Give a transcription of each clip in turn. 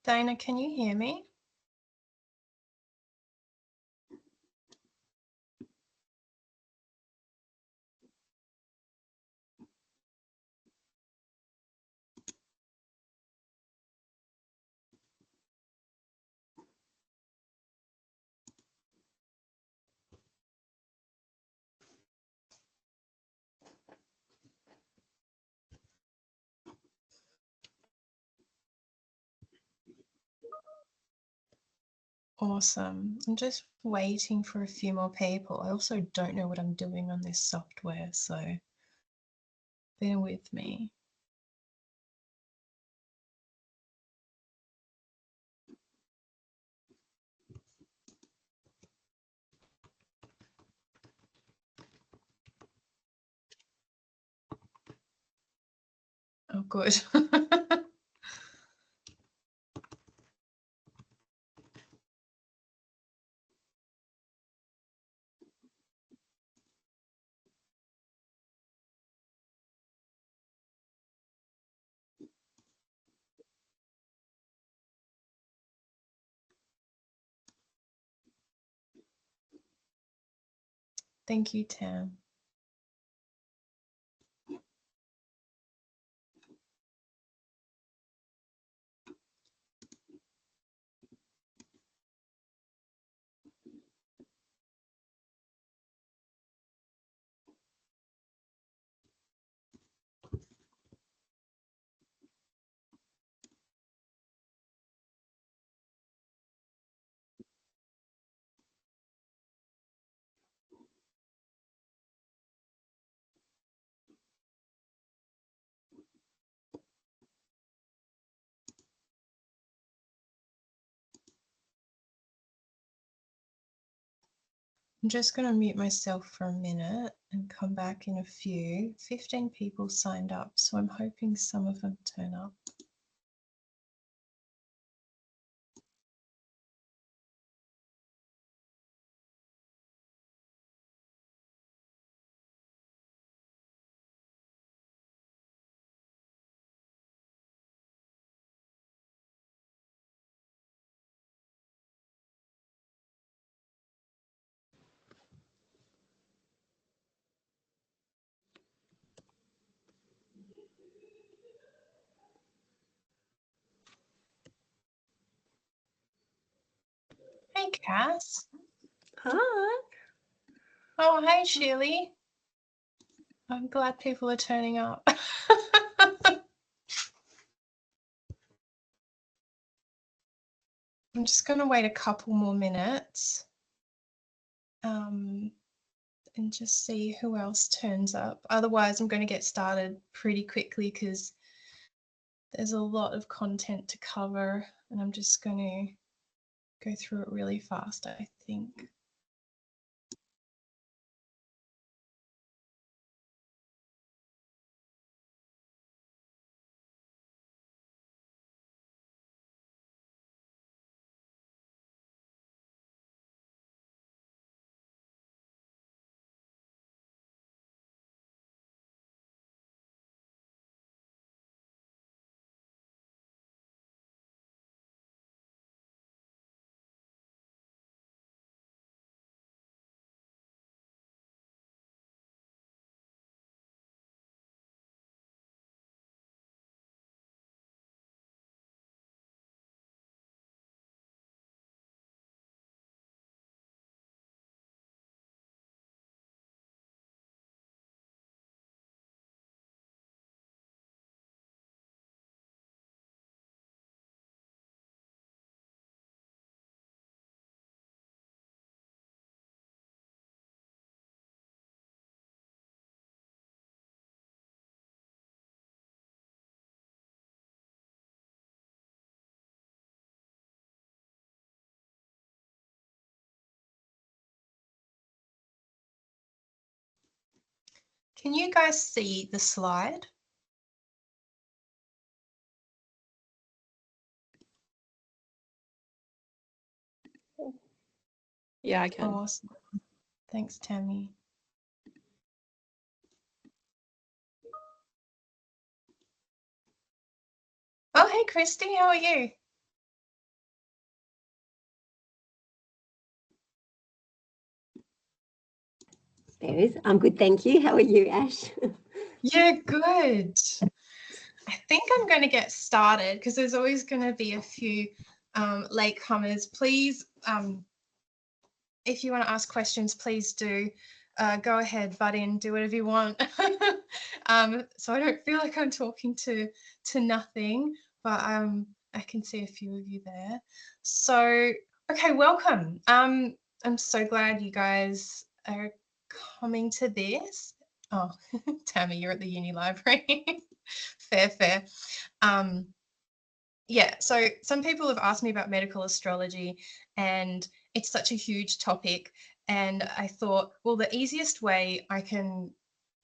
Dana, can you hear me? Awesome. I'm just waiting for a few more people. I also don't know what I'm doing on this software, so bear with me. Oh, good. Thank you, Tam. I'm just going to mute myself for a minute and come back in a few. 15 people signed up, so I'm hoping some of them turn up. Hey, Cass. Hi. Oh, hey, Shirley. I'm glad people are turning up. I'm just going to wait a couple more minutes and just see who else turns up. Otherwise, I'm going to get started pretty quickly because there's a lot of content to cover and I'm just going to go through it really fast, I think. Can you guys see the slide? Yeah, I can. Awesome. Thanks, Tammy. Oh, hey, Christy, how are you? There is. I'm good, thank you. How are you, Ash? Yeah, good. I think I'm going to get started because there's always going to be a few latecomers. Please, if you want to ask questions, please do. Go ahead, butt in, do whatever you want. So I don't feel like I'm talking to nothing, but I can see a few of you there. So, okay, welcome. I'm so glad you guys are coming to this. Oh, Tammy, you're at the uni library. Fair. Yeah, so some people have asked me about medical astrology, and it's such a huge topic. And I thought, well, the easiest way I can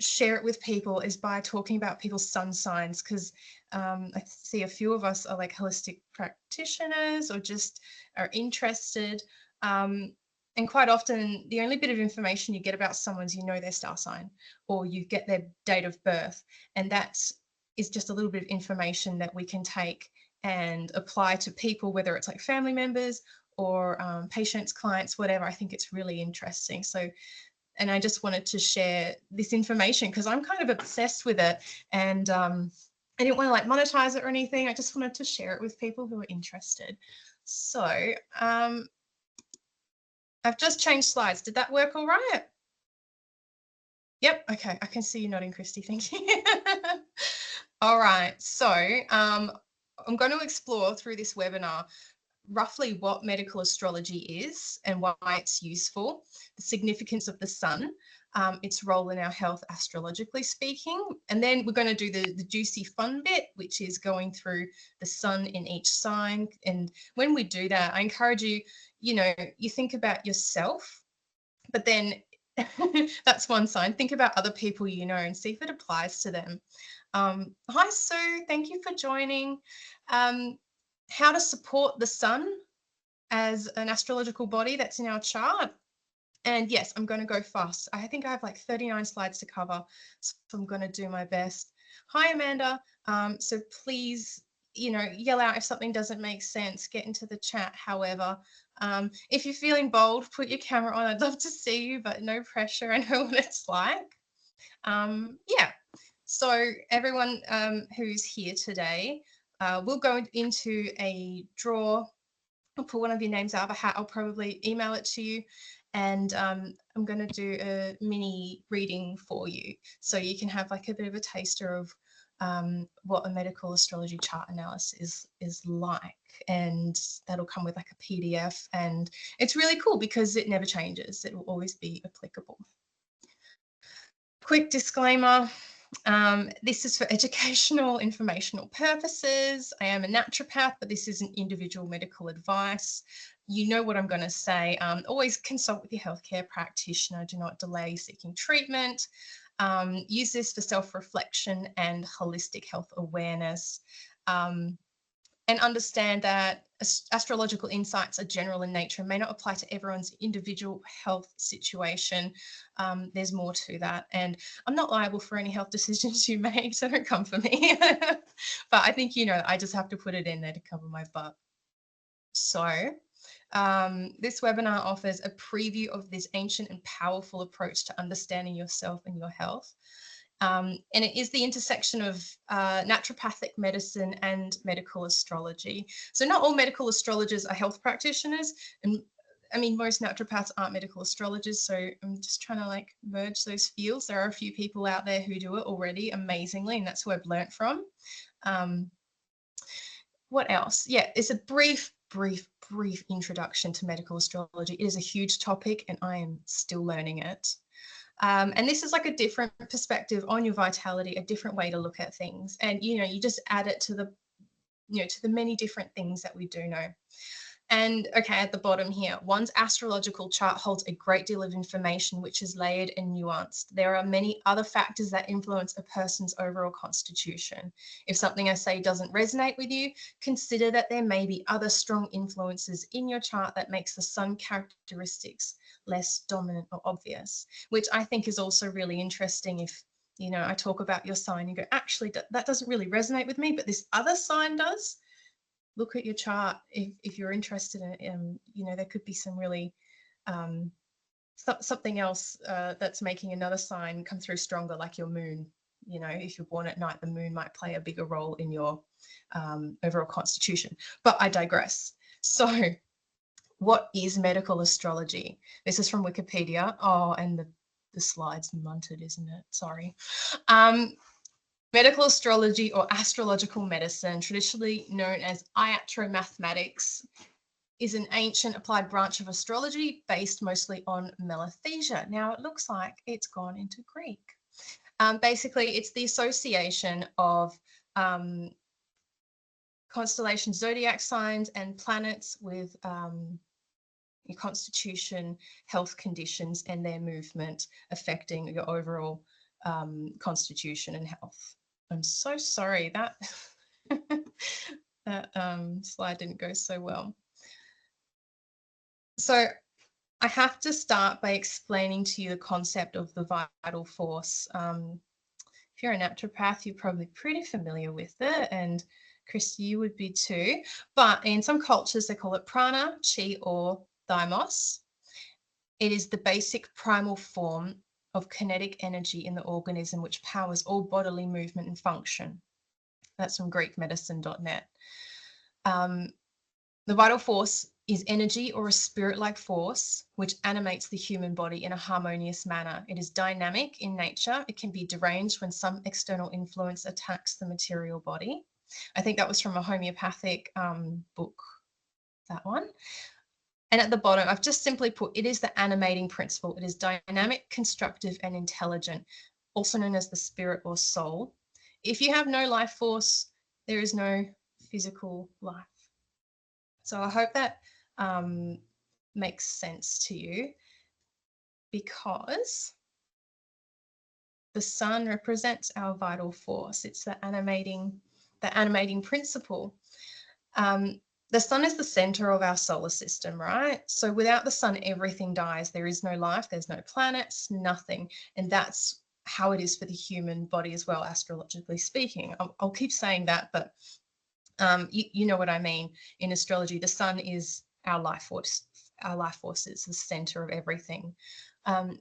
share it with people is by talking about people's sun signs, because I see a few of us are like holistic practitioners or just are interested. And quite often, the only bit of information you get about someone is their star sign or you get their date of birth. And that is just a little bit of information that we can take and apply to people, whether it's like family members or patients, clients, whatever. I think it's really interesting. So, and I just wanted to share this information because I'm kind of obsessed with it, and I didn't want to like monetize it or anything. I just wanted to share it with people who are interested. So I've just changed slides. Did that work all right? Yep. Okay. I can see you nodding, Christy. Thank you. All right. So I'm going to explore through this webinar roughly what medical astrology is and why it's useful, the significance of the sun, its role in our health astrologically speaking, and then we're going to do the juicy fun bit, which is going through the sun in each sign. And when we do that, I encourage you, you think about yourself, but then that's one sign. Think about other people and see if it applies to them. Hi, Sue. Thank you for joining. How to support the sun as an astrological body that's in our chart. And yes, I'm going to go fast. I think I have like 39 slides to cover, so I'm going to do my best. Hi, Amanda. So please, yell out if something doesn't make sense. Get into the chat, however. If you're feeling bold, put your camera on. I'd love to see you, but no pressure. I know what it's like. Yeah. So everyone who's here today, we'll go into a draw. I'll pull one of your names out of a hat. I'll probably email it to you. And I'm going to do a mini reading for you. So you can have like a bit of a taster of what a medical astrology chart analysis is like. And that'll come with like a PDF. And it's really cool because it never changes. It will always be applicable. Quick disclaimer. This is for educational, informational purposes. I am a naturopath, but this isn't individual medical advice. You know what I'm going to say. Always consult with your healthcare practitioner. Do not delay seeking treatment. Use this for self-reflection and holistic health awareness. And understand that astrological insights are general in nature and may not apply to everyone's individual health situation. There's more to that. And I'm not liable for any health decisions you make, so don't come for me. But I think, I just have to put it in there to cover my butt. So this webinar offers a preview of this ancient and powerful approach to understanding yourself and your health. And it is the intersection of naturopathic medicine and medical astrology. So not all medical astrologers are health practitioners. And I mean, most naturopaths aren't medical astrologers. So I'm just trying to like merge those fields. There are a few people out there who do it already amazingly, and that's who I've learnt from. What else? Yeah, it's a brief introduction to medical astrology. It is a huge topic and I am still learning it. And this is like a different perspective on your vitality, a different way to look at things. And, you just add it to the many different things that we do know. And okay, at the bottom here, one's astrological chart holds a great deal of information which is layered and nuanced. There are many other factors that influence a person's overall constitution. If something I say doesn't resonate with you, consider that there may be other strong influences in your chart that makes the sun characteristics less dominant or obvious, which I think is also really interesting. If I talk about your sign, you go, actually, that doesn't really resonate with me, but this other sign does. Look at your chart if you're interested in it. There could be some really something else that's making another sign come through stronger, like your moon. You know, if you're born at night, the moon might play a bigger role in your overall constitution. But I digress. So what is medical astrology? This is from Wikipedia. Oh, and the slide's munted, isn't it? Sorry. Medical astrology, or astrological medicine, traditionally known as iatromathematics, is an ancient applied branch of astrology based mostly on Melathesia. Now it looks like it's gone into Greek. Basically, it's the association of constellation zodiac signs and planets with your constitution, health conditions, and their movement affecting your overall constitution and health. I'm so sorry that that slide didn't go so well. So I have to start by explaining to you the concept of the vital force. If you're a naturopath, you're probably pretty familiar with it, and Chris, you would be too. But in some cultures, they call it prana, chi, or thymos. It is the basic primal form of kinetic energy in the organism which powers all bodily movement and function. That's from GreekMedicine.net. The vital force is energy or a spirit-like force which animates the human body in a harmonious manner. It is dynamic in nature. It can be deranged when some external influence attacks the material body. I think that was from a homeopathic book, that one. And at the bottom, I've just simply put, it is the animating principle. It is dynamic, constructive, and intelligent, also known as the spirit or soul. If you have no life force, there is no physical life. So I hope that makes sense to you, because the sun represents our vital force. It's the animating principle. The sun is the center of our solar system, right? So without the sun, everything dies. There is no life, there's no planets, nothing. And that's how it is for the human body as well, astrologically speaking. I'll keep saying that, but you know what I mean. In astrology, the sun is our life force. Our life force is the center of everything.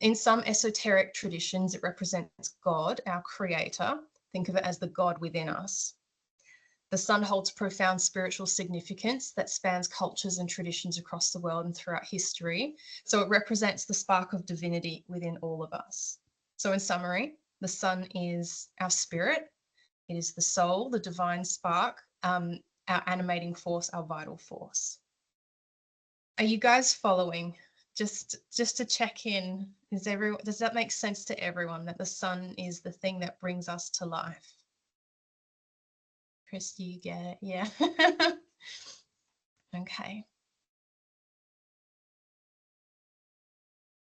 In some esoteric traditions, it represents God, our creator. Think of it as the God within us. The sun holds profound spiritual significance that spans cultures and traditions across the world and throughout history. So it represents the spark of divinity within all of us. So in summary, the sun is our spirit. It is the soul, the divine spark, our animating force, our vital force. Are you guys following? Just to check in, does that make sense to everyone, that the sun is the thing that brings us to life? Chris, do you get it? Yeah. Okay.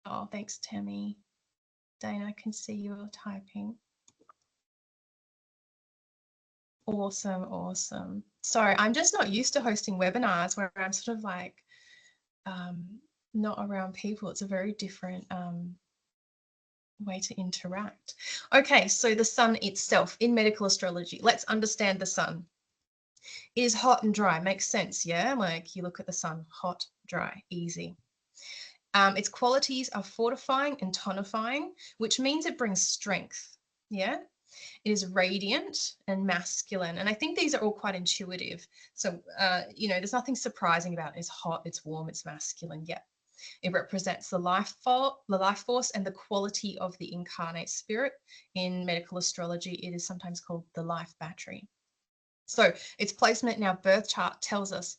Oh, thanks, Tammy. Dana, I can see you're typing. Awesome, awesome. Sorry, I'm just not used to hosting webinars where I'm sort of like not around people. It's a very different way to interact. Okay, so the sun itself in medical astrology. Let's understand the sun. It is hot and dry. Makes sense, yeah? Like you look at the sun, hot, dry, easy. Its qualities are fortifying and tonifying, which means it brings strength, yeah? It is radiant and masculine. And I think these are all quite intuitive. So, you know, there's nothing surprising about it. It's hot, it's warm, it's masculine, yeah. It represents the life force and the quality of the incarnate spirit. In medical astrology, it is sometimes called the life battery. So its placement in our birth chart tells us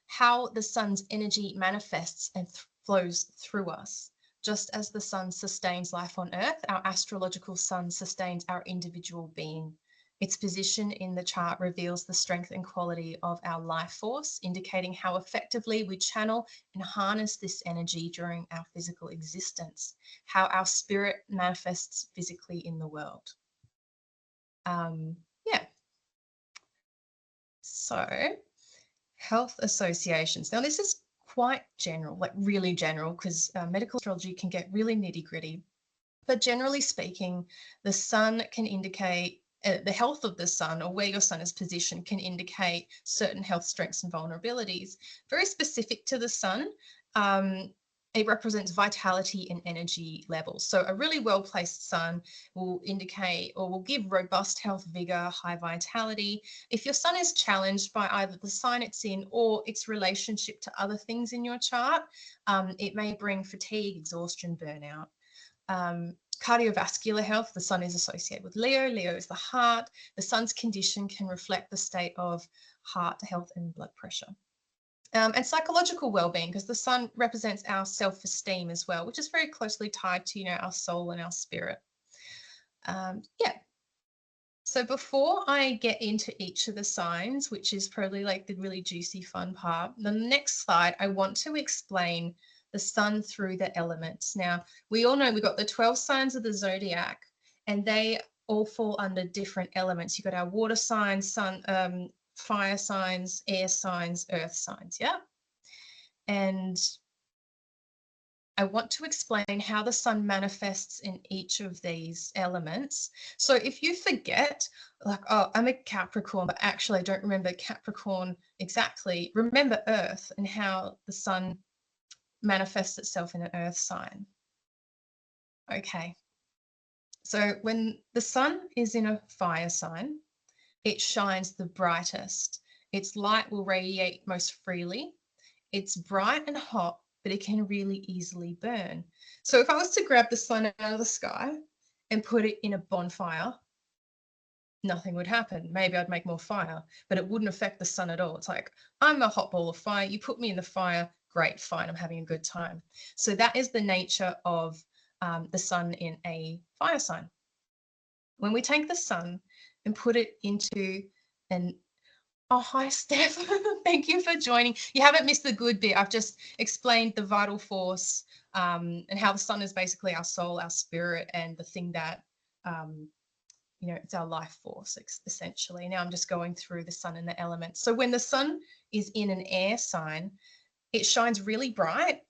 how the sun's energy manifests and flows through us. Just as the sun sustains life on Earth, our astrological sun sustains our individual being. Its position in the chart reveals the strength and quality of our life force, indicating how effectively we channel and harness this energy during our physical existence, how our spirit manifests physically in the world. Yeah. So, health associations. Now, this is quite general, like really general, because medical astrology can get really nitty-gritty. But generally speaking, the sun can indicate the health of the sun, or where your sun is positioned, can indicate certain health strengths and vulnerabilities, very specific to the sun. And it represents vitality and energy levels. So a really well-placed sun will indicate or will give robust health, vigor, high vitality. If your sun is challenged by either the sign it's in or its relationship to other things in your chart, it may bring fatigue, exhaustion, burnout. Cardiovascular health, the sun is associated with Leo. Leo is the heart. The sun's condition can reflect the state of heart health and blood pressure. And psychological well-being, because the sun represents our self-esteem as well, which is very closely tied to, our soul and our spirit. Yeah. So before I get into each of the signs, which is probably like the really juicy fun part, the next slide, I want to explain the sun through the elements. Now, we all know we've got the 12 signs of the zodiac, and they all fall under different elements. You've got our water signs, sun, fire signs, air signs, earth signs, yeah? And I want to explain how the sun manifests in each of these elements. So if you forget, like, oh, I'm a Capricorn, but actually I don't remember Capricorn exactly, remember Earth and how the sun manifests itself in an Earth sign. Okay. So when the sun is in a fire sign, it shines the brightest. Its light will radiate most freely. It's bright and hot, but it can really easily burn. So if I was to grab the sun out of the sky and put it in a bonfire, nothing would happen. Maybe I'd make more fire, but it wouldn't affect the sun at all. It's like, I'm a hot ball of fire. You put me in the fire, great, fine, I'm having a good time. So that is the nature of the sun in a fire sign. When we take the sun and put it into an Oh, hi, Steph. Thank you for joining. You haven't missed the good bit. I've just explained the vital force and how the sun is basically our soul, our spirit, and the thing that, it's our life force, essentially. Now I'm just going through the sun and the elements. So when the sun is in an air sign, it shines really bright,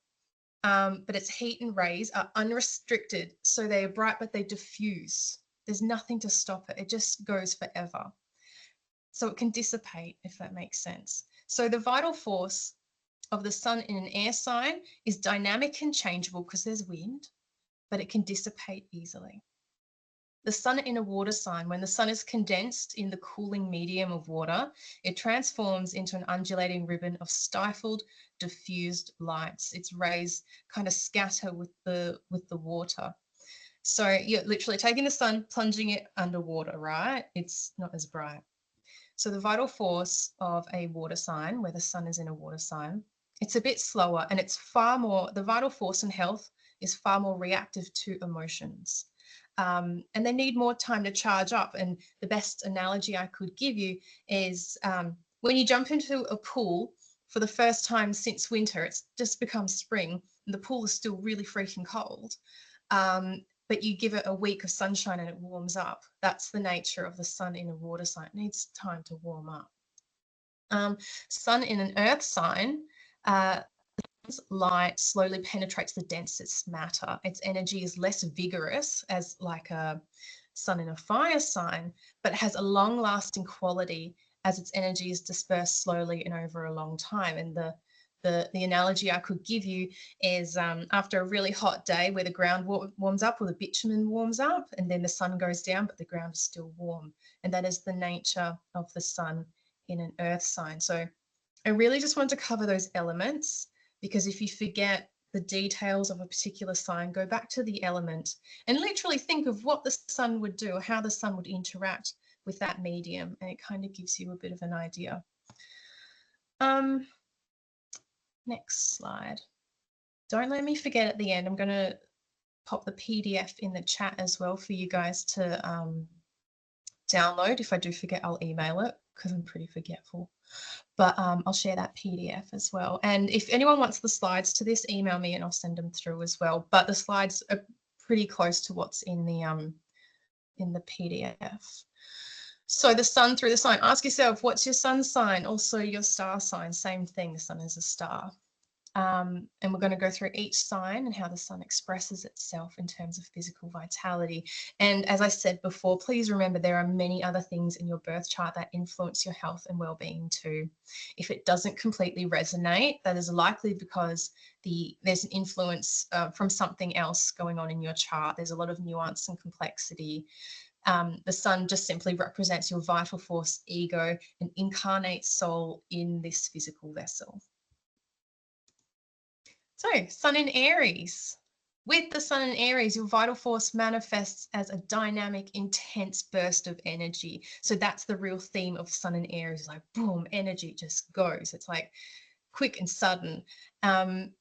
but its heat and rays are unrestricted. So they are bright, but they diffuse. There's nothing to stop it. It just goes forever. So it can dissipate, if that makes sense. So the vital force of the sun in an air sign is dynamic and changeable because there's wind, but it can dissipate easily. The sun in a water sign, when the sun is condensed in the cooling medium of water, it transforms into an undulating ribbon of stifled, diffused lights. Its rays kind of scatter with the water. So you're literally taking the sun, plunging it underwater, right? It's not as bright. So the vital force of a water sign, where the sun is in a water sign, it's a bit slower, and it's far more, the vital force in health is far more reactive to emotions. And they need more time to charge up. And the best analogy I could give you is when you jump into a pool for the first time since winter, it's just become spring, and the pool is still really freaking cold. But you give it a week of sunshine and it warms up. That's the nature of the sun in a water sign. It needs time to warm up. Sun in an earth sign, light slowly penetrates the densest matter. Its energy is less vigorous as like a sun in a fire sign, but it has a long-lasting quality as its energy is dispersed slowly and over a long time. And the analogy I could give you is after a really hot day where the ground warms up or the bitumen warms up, and then the sun goes down, but the ground is still warm. And that is the nature of the sun in an earth sign. So I really just want to cover those elements, because if you forget the details of a particular sign, go back to the element and literally think of what the sun would do or how the sun would interact with that medium, and it kind of gives you a bit of an idea. Next slide. Don't let me forget at the end, I'm going to pop the PDF in the chat as well for you guys to download. If I do forget, I'll email it because I'm pretty forgetful. But I'll share that PDF as well. And if anyone wants the slides to this, email me and I'll send them through as well. But the slides are pretty close to what's in the PDF. So the sun through the sign. Ask yourself, what's your sun sign? Also your star sign, same thing. The sun is a star. And we're going to go through each sign and how the sun expresses itself in terms of physical vitality. And as I said before, please remember there are many other things in your birth chart that influence your health and well-being too. If it doesn't completely resonate, that is likely because there's an influence from something else going on in your chart. There's a lot of nuance and complexity. The sun just simply represents your vital force, ego, and incarnate soul in this physical vessel. So, sun in Aries. With the sun in Aries, your vital force manifests as a dynamic, intense burst of energy. So that's the real theme of sun in Aries, like boom, energy just goes. It's like quick and sudden. I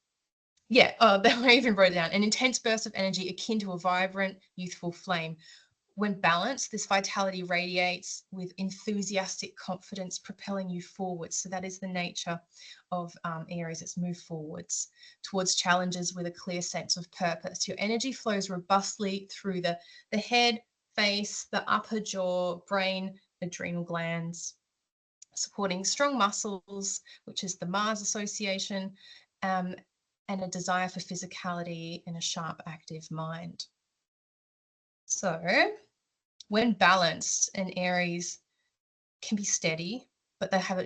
even wrote it down. An intense burst of energy akin to a vibrant, youthful flame. When balanced, this vitality radiates with enthusiastic confidence, propelling you forwards. So that is the nature of Aries. It's move forwards towards challenges with a clear sense of purpose. Your energy flows robustly through the head, face, the upper jaw, brain, adrenal glands, supporting strong muscles, which is the Mars association, and a desire for physicality and a sharp, active mind. So when balanced, an Aries can be steady, but they'll have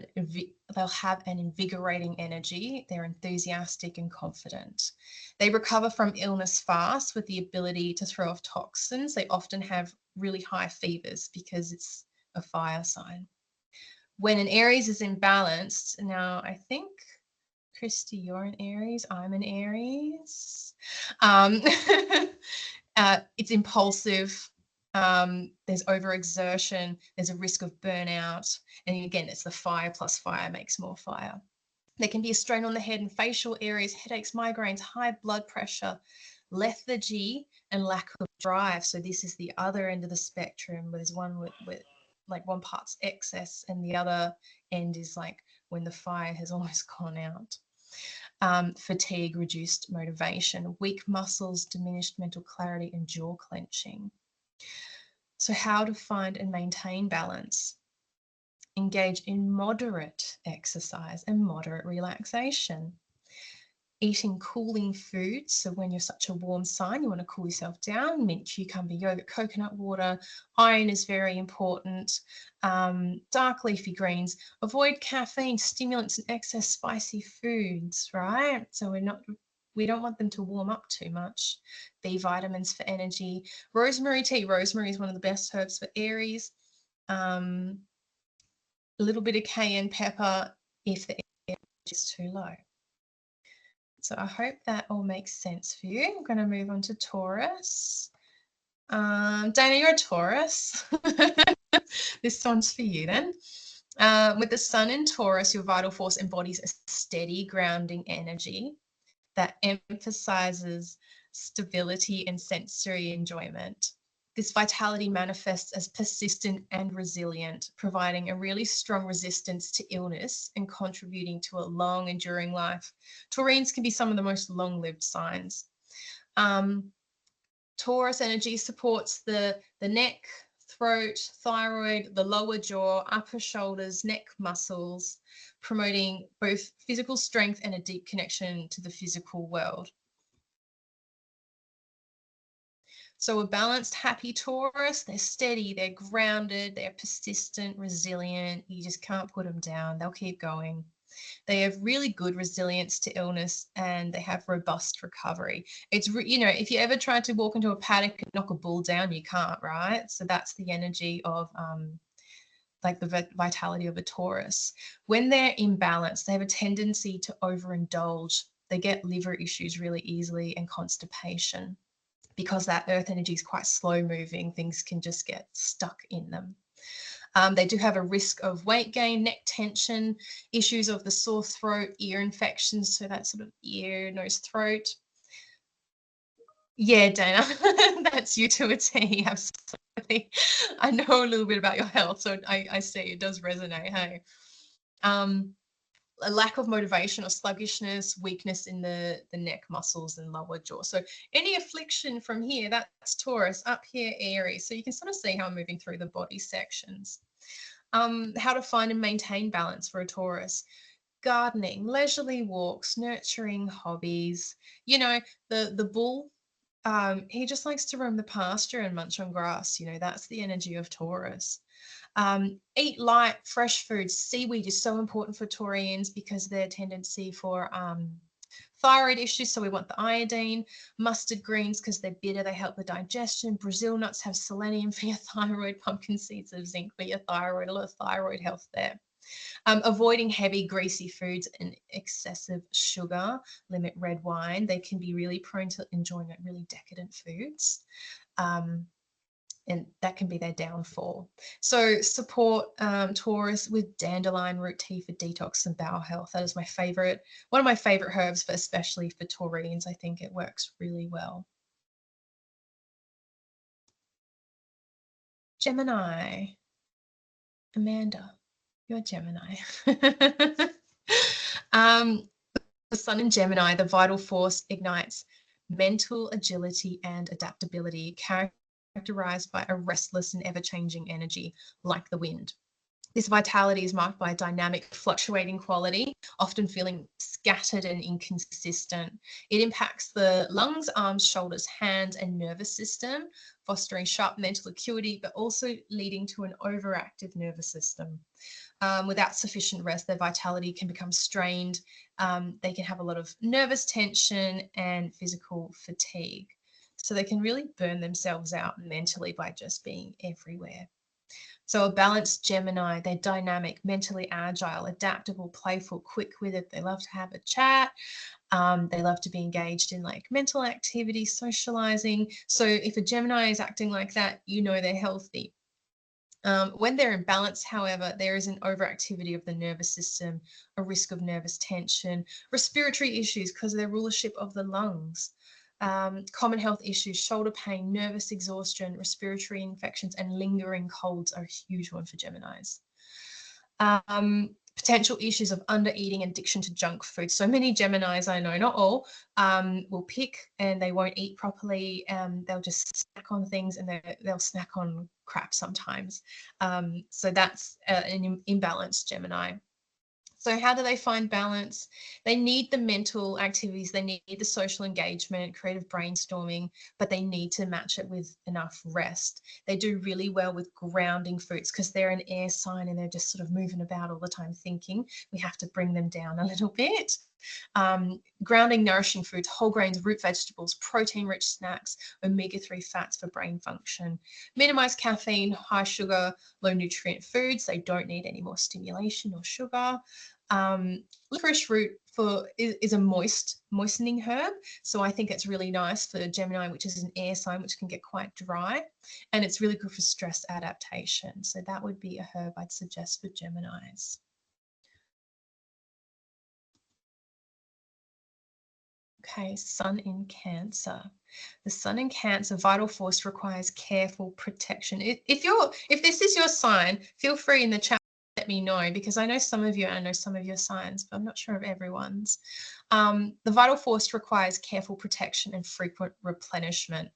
an invigorating energy. They're enthusiastic and confident. They recover from illness fast with the ability to throw off toxins. They often have really high fevers because it's a fire sign. When an Aries is imbalanced, now I think, Christy, you're an Aries, I'm an Aries. It's impulsive. There's overexertion, there's a risk of burnout. And again, it's the fire plus fire makes more fire. There can be a strain on the head and facial areas, headaches, migraines, high blood pressure, lethargy, and lack of drive. So this is the other end of the spectrum. There's one with like one part's excess and the other end is like when the fire has almost gone out. Fatigue, reduced motivation, weak muscles, diminished mental clarity, and jaw clenching. So how to find and maintain balance? Engage in moderate exercise and moderate relaxation. Eating cooling foods. So when you're such a warm sign, you want to cool yourself down. Mint, cucumber, yogurt, coconut water. Iron is very important. Dark leafy greens. Avoid caffeine, stimulants, and excess spicy foods, right? So we don't want them to warm up too much. B vitamins for energy. Rosemary tea. Rosemary is one of the best herbs for Aries. A little bit of cayenne pepper if the energy is too low. So I hope that all makes sense for you. I'm going to move on to Taurus. Dana, you're a Taurus. This one's for you then. With the sun in Taurus, your vital force embodies a steady grounding energy that emphasizes stability and sensory enjoyment. This vitality manifests as persistent and resilient, providing a really strong resistance to illness and contributing to a long, enduring life. Taurines can be some of the most long-lived signs. Taurus energy supports the neck, throat, thyroid, the lower jaw, upper shoulders, neck muscles, promoting both physical strength and a deep connection to the physical world. So a balanced, happy Taurus, they're steady, they're grounded, they're persistent, resilient. You just can't put them down. They'll keep going. They have really good resilience to illness and they have robust recovery. It's, if you ever try to walk into a paddock and knock a bull down, you can't, right? So that's the energy of like the vitality of a Taurus. When they're imbalanced, they have a tendency to overindulge. They get liver issues really easily and constipation. Because that earth energy is quite slow moving, things can just get stuck in them. They do have a risk of weight gain, neck tension, issues of the sore throat, ear infections, so that sort of ear, nose, throat. Yeah, Dana, that's you to a T, absolutely. I know a little bit about your health, so I see it does resonate, hey. A lack of motivation or sluggishness, weakness in the neck muscles and lower jaw. So any affliction from here, that's Taurus, up here Aries. So you can sort of see how I'm moving through the body sections. How to find and maintain balance for a Taurus. gardening, leisurely walks, nurturing hobbies. You know, the bull, he just likes to roam the pasture and munch on grass. You know, that's the energy of Taurus. Eat light, fresh foods. Seaweed is so important for Taurians because their tendency for thyroid issues. So we want the iodine. Mustard greens because they're bitter, they help the digestion. Brazil nuts have selenium for your thyroid. Pumpkin seeds have zinc for your thyroid. A lot of thyroid health there. Avoiding heavy, greasy foods and excessive sugar. Limit red wine. They can be really prone to enjoying really decadent foods. And that can be their downfall. So support Taurus with dandelion root tea for detox and bowel health. That is my favorite, one of my favorite herbs, but especially for Taurians. I think it works really well. Gemini. Amanda, you're Gemini. The sun in Gemini, the vital force ignites mental agility and adaptability, characterized by a restless and ever-changing energy like the wind. This vitality is marked by a dynamic, fluctuating quality, often feeling scattered and inconsistent. It impacts the lungs, arms, shoulders, hands, and nervous system, fostering sharp mental acuity, but also leading to an overactive nervous system. Without sufficient rest, their vitality can become strained. They can have a lot of nervous tension and physical fatigue. So they can really burn themselves out mentally by just being everywhere. So a balanced Gemini, they're dynamic, mentally agile, adaptable, playful, quick-witted. They love to have a chat. They love to be engaged in like mental activities, socializing. So if a Gemini is acting like that, you know they're healthy. When they're in balance, however, there is an overactivity of the nervous system, a risk of nervous tension, respiratory issues because of their rulership of the lungs, common health issues, shoulder pain, nervous exhaustion, respiratory infections, and lingering colds are a huge one for Geminis. Potential issues of undereating and addiction to junk food. So many Geminis, I know, not all, will pick and they won't eat properly. They'll just snack on things and they'll snack on crap sometimes. So that's an imbalanced Gemini. So how do they find balance? They need the mental activities, they need the social engagement, creative brainstorming, but they need to match it with enough rest. They do really well with grounding foods because they're an air sign and they're just sort of moving about all the time thinking. We have to bring them down a little bit. Grounding, nourishing foods, whole grains, root vegetables, protein-rich snacks, omega-3 fats for brain function. Minimize caffeine, high sugar, low nutrient foods. They don't need any more stimulation or sugar. Licorice root is a moistening herb. So I think it's really nice for Gemini, which is an air sign, which can get quite dry. And it's really good for stress adaptation. So that would be a herb I'd suggest for Geminis. Okay, sun in Cancer. The sun in Cancer, vital force requires careful protection. If this is your sign, feel free in the chat to let me know because I know some of you, I know some of your signs, but I'm not sure of everyone's. The vital force requires careful protection and frequent replenishment.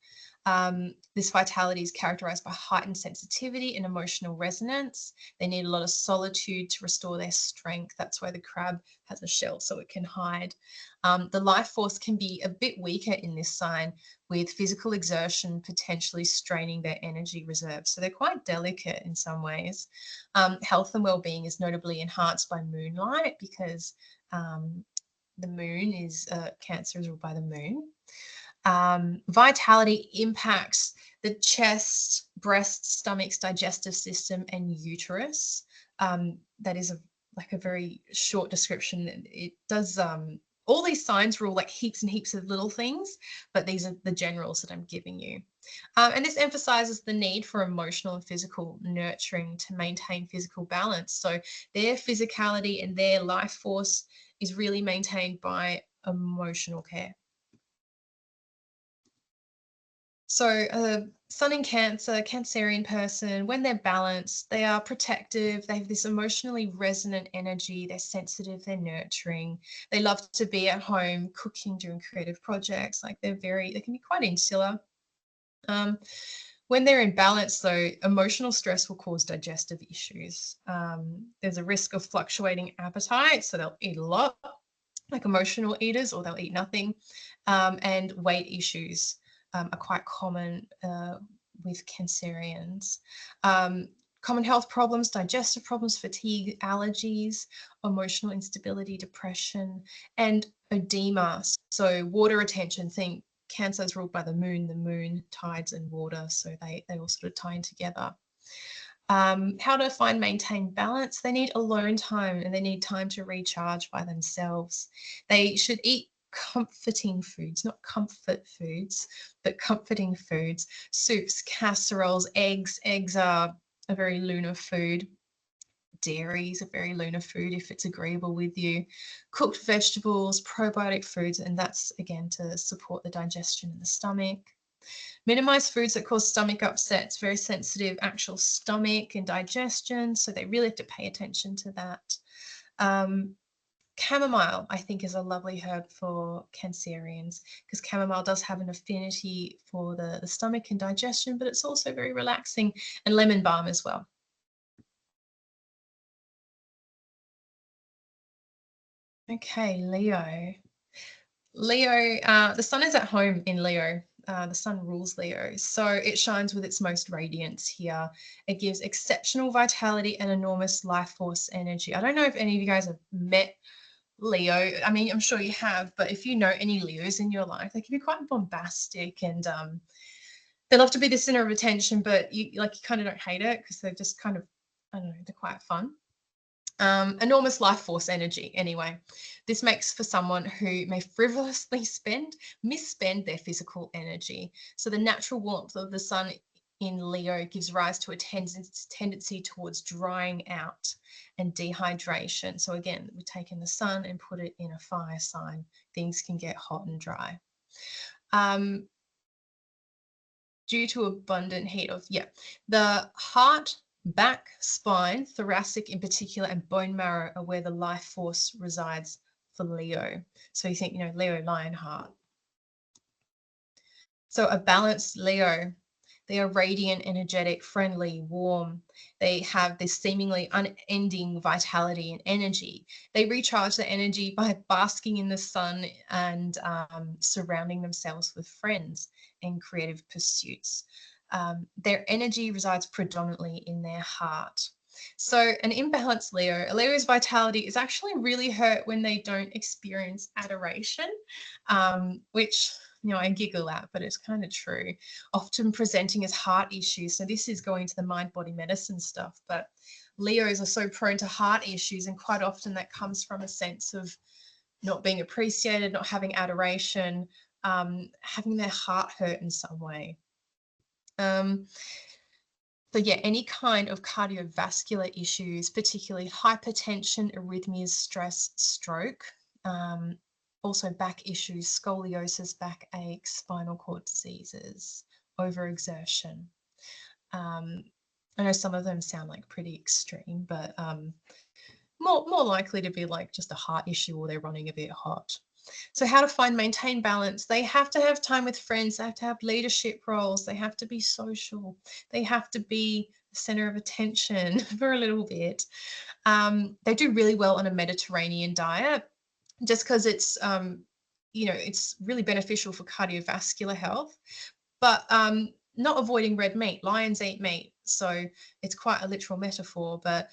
This vitality is characterized by heightened sensitivity and emotional resonance. They need a lot of solitude to restore their strength. That's why the crab has a shell so it can hide. The life force can be a bit weaker in this sign with physical exertion potentially straining their energy reserves. So they're quite delicate in some ways. Health and well-being is notably enhanced by moonlight because the moon is Cancer is ruled by the moon. Vitality impacts the chest, breast, stomachs, digestive system, and uterus. That is a very short description. It does all these signs rule like heaps and heaps of little things, but these are the generals that I'm giving you. And this emphasizes the need for emotional and physical nurturing to maintain physical balance. So their physicality and their life force is really maintained by emotional care. So sun in Cancer, Cancerian person, when they're balanced, they are protective, they have this emotionally resonant energy, they're sensitive, they're nurturing, they love to be at home cooking, doing creative projects, like they can be quite insular. When they're in balance, though, emotional stress will cause digestive issues. There's a risk of fluctuating appetite, so they'll eat a lot, like emotional eaters, or they'll eat nothing. And weight issues are quite common with Cancerians. Common health problems, digestive problems, fatigue, allergies, emotional instability, depression, and edema. So water retention, think Cancer is ruled by the moon, tides, and water. So they all sort of tie in together. How to find, maintain balance. They need alone time and they need time to recharge by themselves. They should eat comforting foods, not comfort foods, but comforting foods. Soups, casseroles, eggs. Eggs are a very lunar food. Dairy is a very lunar food if it's agreeable with you. Cooked vegetables, probiotic foods, and that's again to support the digestion in the stomach. Minimize foods that cause stomach upsets, very sensitive actual stomach and digestion, so they really have to pay attention to that. Chamomile, I think, is a lovely herb for Cancerians because chamomile does have an affinity for the stomach and digestion, but it's also very relaxing, and lemon balm as well. Okay, Leo. Leo, the sun is at home in Leo. The sun rules Leo. So it shines with its most radiance here. It gives exceptional vitality and enormous life force energy. I don't know if any of you guys have met Leo. I mean, I'm sure you have, but if you know any Leos in your life, they can be quite bombastic and they love to be the center of attention, but you kind of don't hate it because they're just kind of, I don't know, they're quite fun. Enormous life force energy. Anyway, this makes for someone who may frivolously misspend their physical energy. So the natural warmth of the sun in Leo gives rise to a tendency towards drying out and dehydration. So again, we take in the sun and put it in a fire sign. Things can get hot and dry. Due to abundant heat the heart, back, spine, thoracic in particular, and bone marrow are where the life force resides for Leo. So you think, Leo, lion heart. So a balanced Leo, they are radiant, energetic, friendly, warm. They have this seemingly unending vitality and energy. They recharge their energy by basking in the sun and surrounding themselves with friends and creative pursuits. Their energy resides predominantly in their heart. So an imbalanced Leo, a Leo's vitality is actually really hurt when they don't experience adoration, which I giggle at, but it's kind of true. Often presenting as heart issues. So this is going to the mind-body medicine stuff, but Leos are so prone to heart issues, and quite often that comes from a sense of not being appreciated, not having adoration, having their heart hurt in some way. So yeah, any kind of cardiovascular issues, particularly hypertension, arrhythmias, stress, stroke, also back issues, scoliosis, backache, spinal cord diseases, overexertion. I know some of them sound like pretty extreme, but more likely to be like just a heart issue or they're running a bit hot. So how to maintain balance? They have to have time with friends. They have to have leadership roles. They have to be social. They have to be the center of attention for a little bit. They do really well on a Mediterranean diet just because it's, it's really beneficial for cardiovascular health, but not avoiding red meat. Lions eat meat. So it's quite a literal metaphor, but,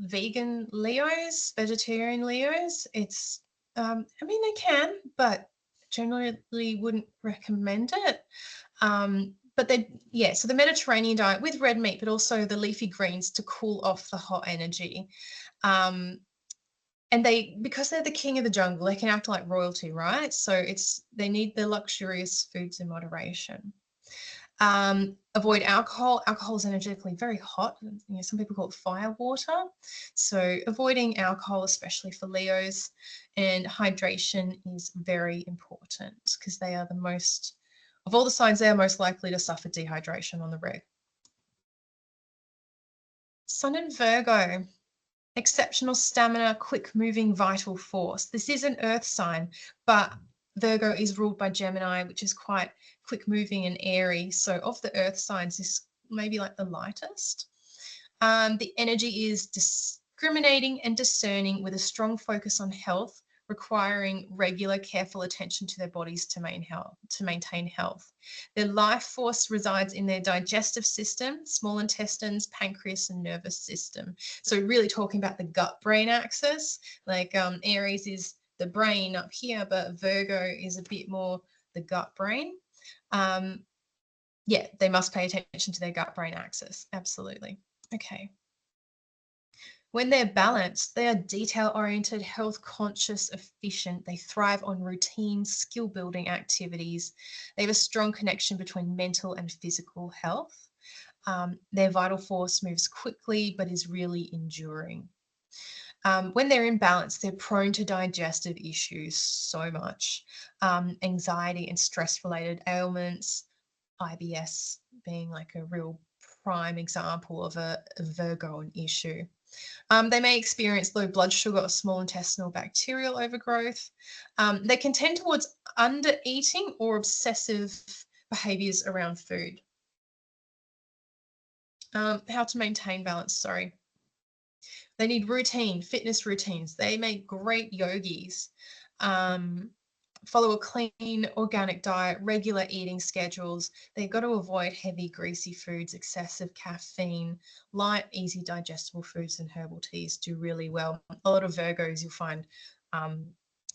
vegan Leos, vegetarian Leos, it's, I mean, they can, but generally wouldn't recommend it. But so the Mediterranean diet with red meat, but also the leafy greens to cool off the hot energy. And because they're the king of the jungle, they can act like royalty, right? So they need the luxurious foods in moderation. Avoid alcohol. Alcohol is energetically very hot. Some people call it fire water. So avoiding alcohol, especially for Leos, and hydration is very important because they are of all the signs, they are most likely to suffer dehydration on the reg. Sun in Virgo. Exceptional stamina, quick moving, vital force. This is an earth sign, but Virgo is ruled by Gemini, which is quite quick moving and airy. So of the earth signs, this may be like the lightest. The energy is discriminating and discerning with a strong focus on health, requiring regular, careful attention to their bodies to maintain health. Their life force resides in their digestive system, small intestines, pancreas, and nervous system. So really talking about the gut-brain axis, like Aries is the brain up here, but Virgo is a bit more the gut-brain. Yeah, they must pay attention to their gut-brain axis. Absolutely. Okay. When they're balanced, they are detail-oriented, health-conscious, efficient. They thrive on routine, skill-building activities. They have a strong connection between mental and physical health. Their vital force moves quickly, but is really enduring. When they're in balance, they're prone to digestive issues so much. Anxiety and stress-related ailments, IBS being like a real prime example of a Virgo issue. They may experience low blood sugar or small intestinal bacterial overgrowth. They can tend towards under-eating or obsessive behaviours around food. How to maintain balance, sorry. They need routine, fitness routines. They make great yogis. Follow a clean, organic diet, regular eating schedules. They've got to avoid heavy, greasy foods, excessive caffeine. Light, easy digestible foods and herbal teas do really well. A lot of Virgos you'll find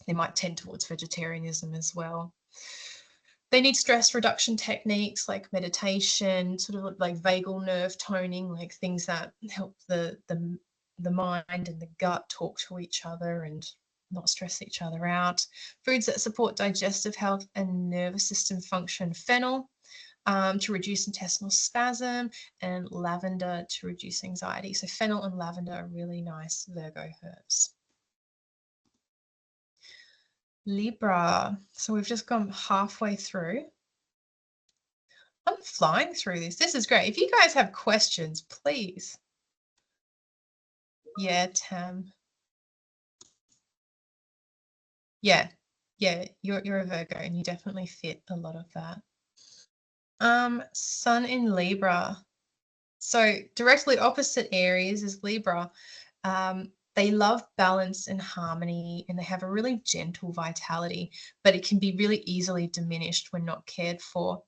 they might tend towards vegetarianism as well. They need stress reduction techniques like meditation, sort of like vagal nerve toning, like things that help the mind and the gut talk to each other and not stress each other out. Foods that support digestive health and nervous system function: fennel to reduce intestinal spasm, and lavender to reduce anxiety. So fennel and lavender are really nice Virgo herbs. Libra. So we've just gone halfway through. I'm flying through this. This is great. If you guys have questions, please. Yeah, Tam. Yeah, you're a Virgo and you definitely fit a lot of that. Sun in Libra. So directly opposite Aries is Libra. They love balance and harmony, and they have a really gentle vitality, but it can be really easily diminished when not cared for.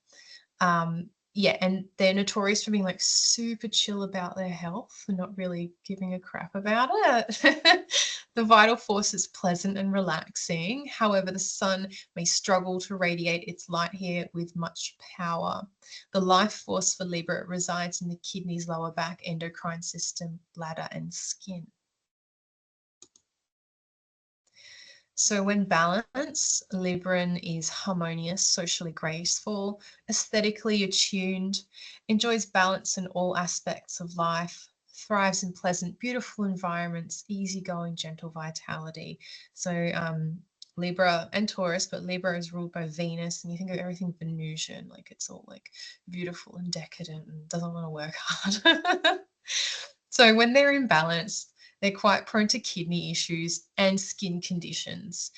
Yeah, and they're notorious for being like super chill about their health and not really giving a crap about it. The vital force is pleasant and relaxing. However, the sun may struggle to radiate its light here with much power. The life force for Libra resides in the kidneys, lower back, endocrine system, bladder, and skin. So when balanced, Libran is harmonious, socially graceful, aesthetically attuned, enjoys balance in all aspects of life, thrives in pleasant, beautiful environments, easygoing, gentle vitality. So Libra and Taurus, but Libra is ruled by Venus, and you think of everything Venusian, like it's all like beautiful and decadent and doesn't want to work hard. So when they're in balance, they're quite prone to kidney issues and skin conditions.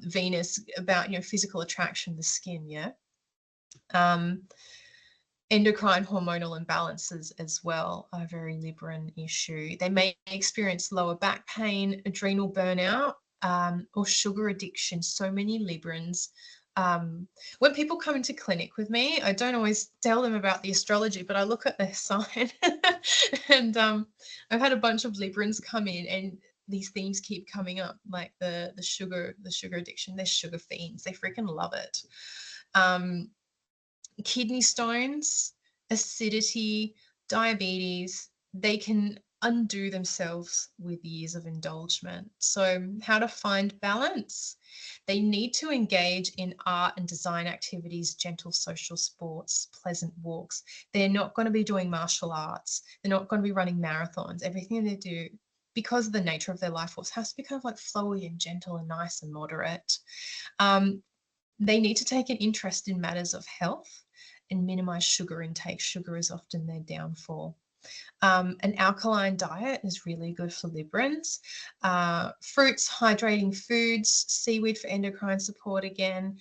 Venus about physical attraction, the skin, yeah. Endocrine hormonal imbalances as well are a very Libran issue. They may experience lower back pain, adrenal burnout, or sugar addiction. So many Librans. When people come into clinic with me, I don't always tell them about the astrology, but I look at their sign. And I've had a bunch of Librans come in, and these themes keep coming up, like the sugar addiction. They're sugar fiends. They freaking love it. Kidney stones, acidity, diabetes, they can undo themselves with years of indulgence. So how to find balance? They need to engage in art and design activities, gentle social sports, pleasant walks. They're not going to be doing martial arts. They're not going to be running marathons. Everything they do, because of the nature of their life force, has to be kind of like flowy and gentle and nice and moderate. They need to take an interest in matters of health and minimize sugar intake. Sugar is often their downfall. An alkaline diet is really good for Librans. Fruits, hydrating foods, seaweed for endocrine support again.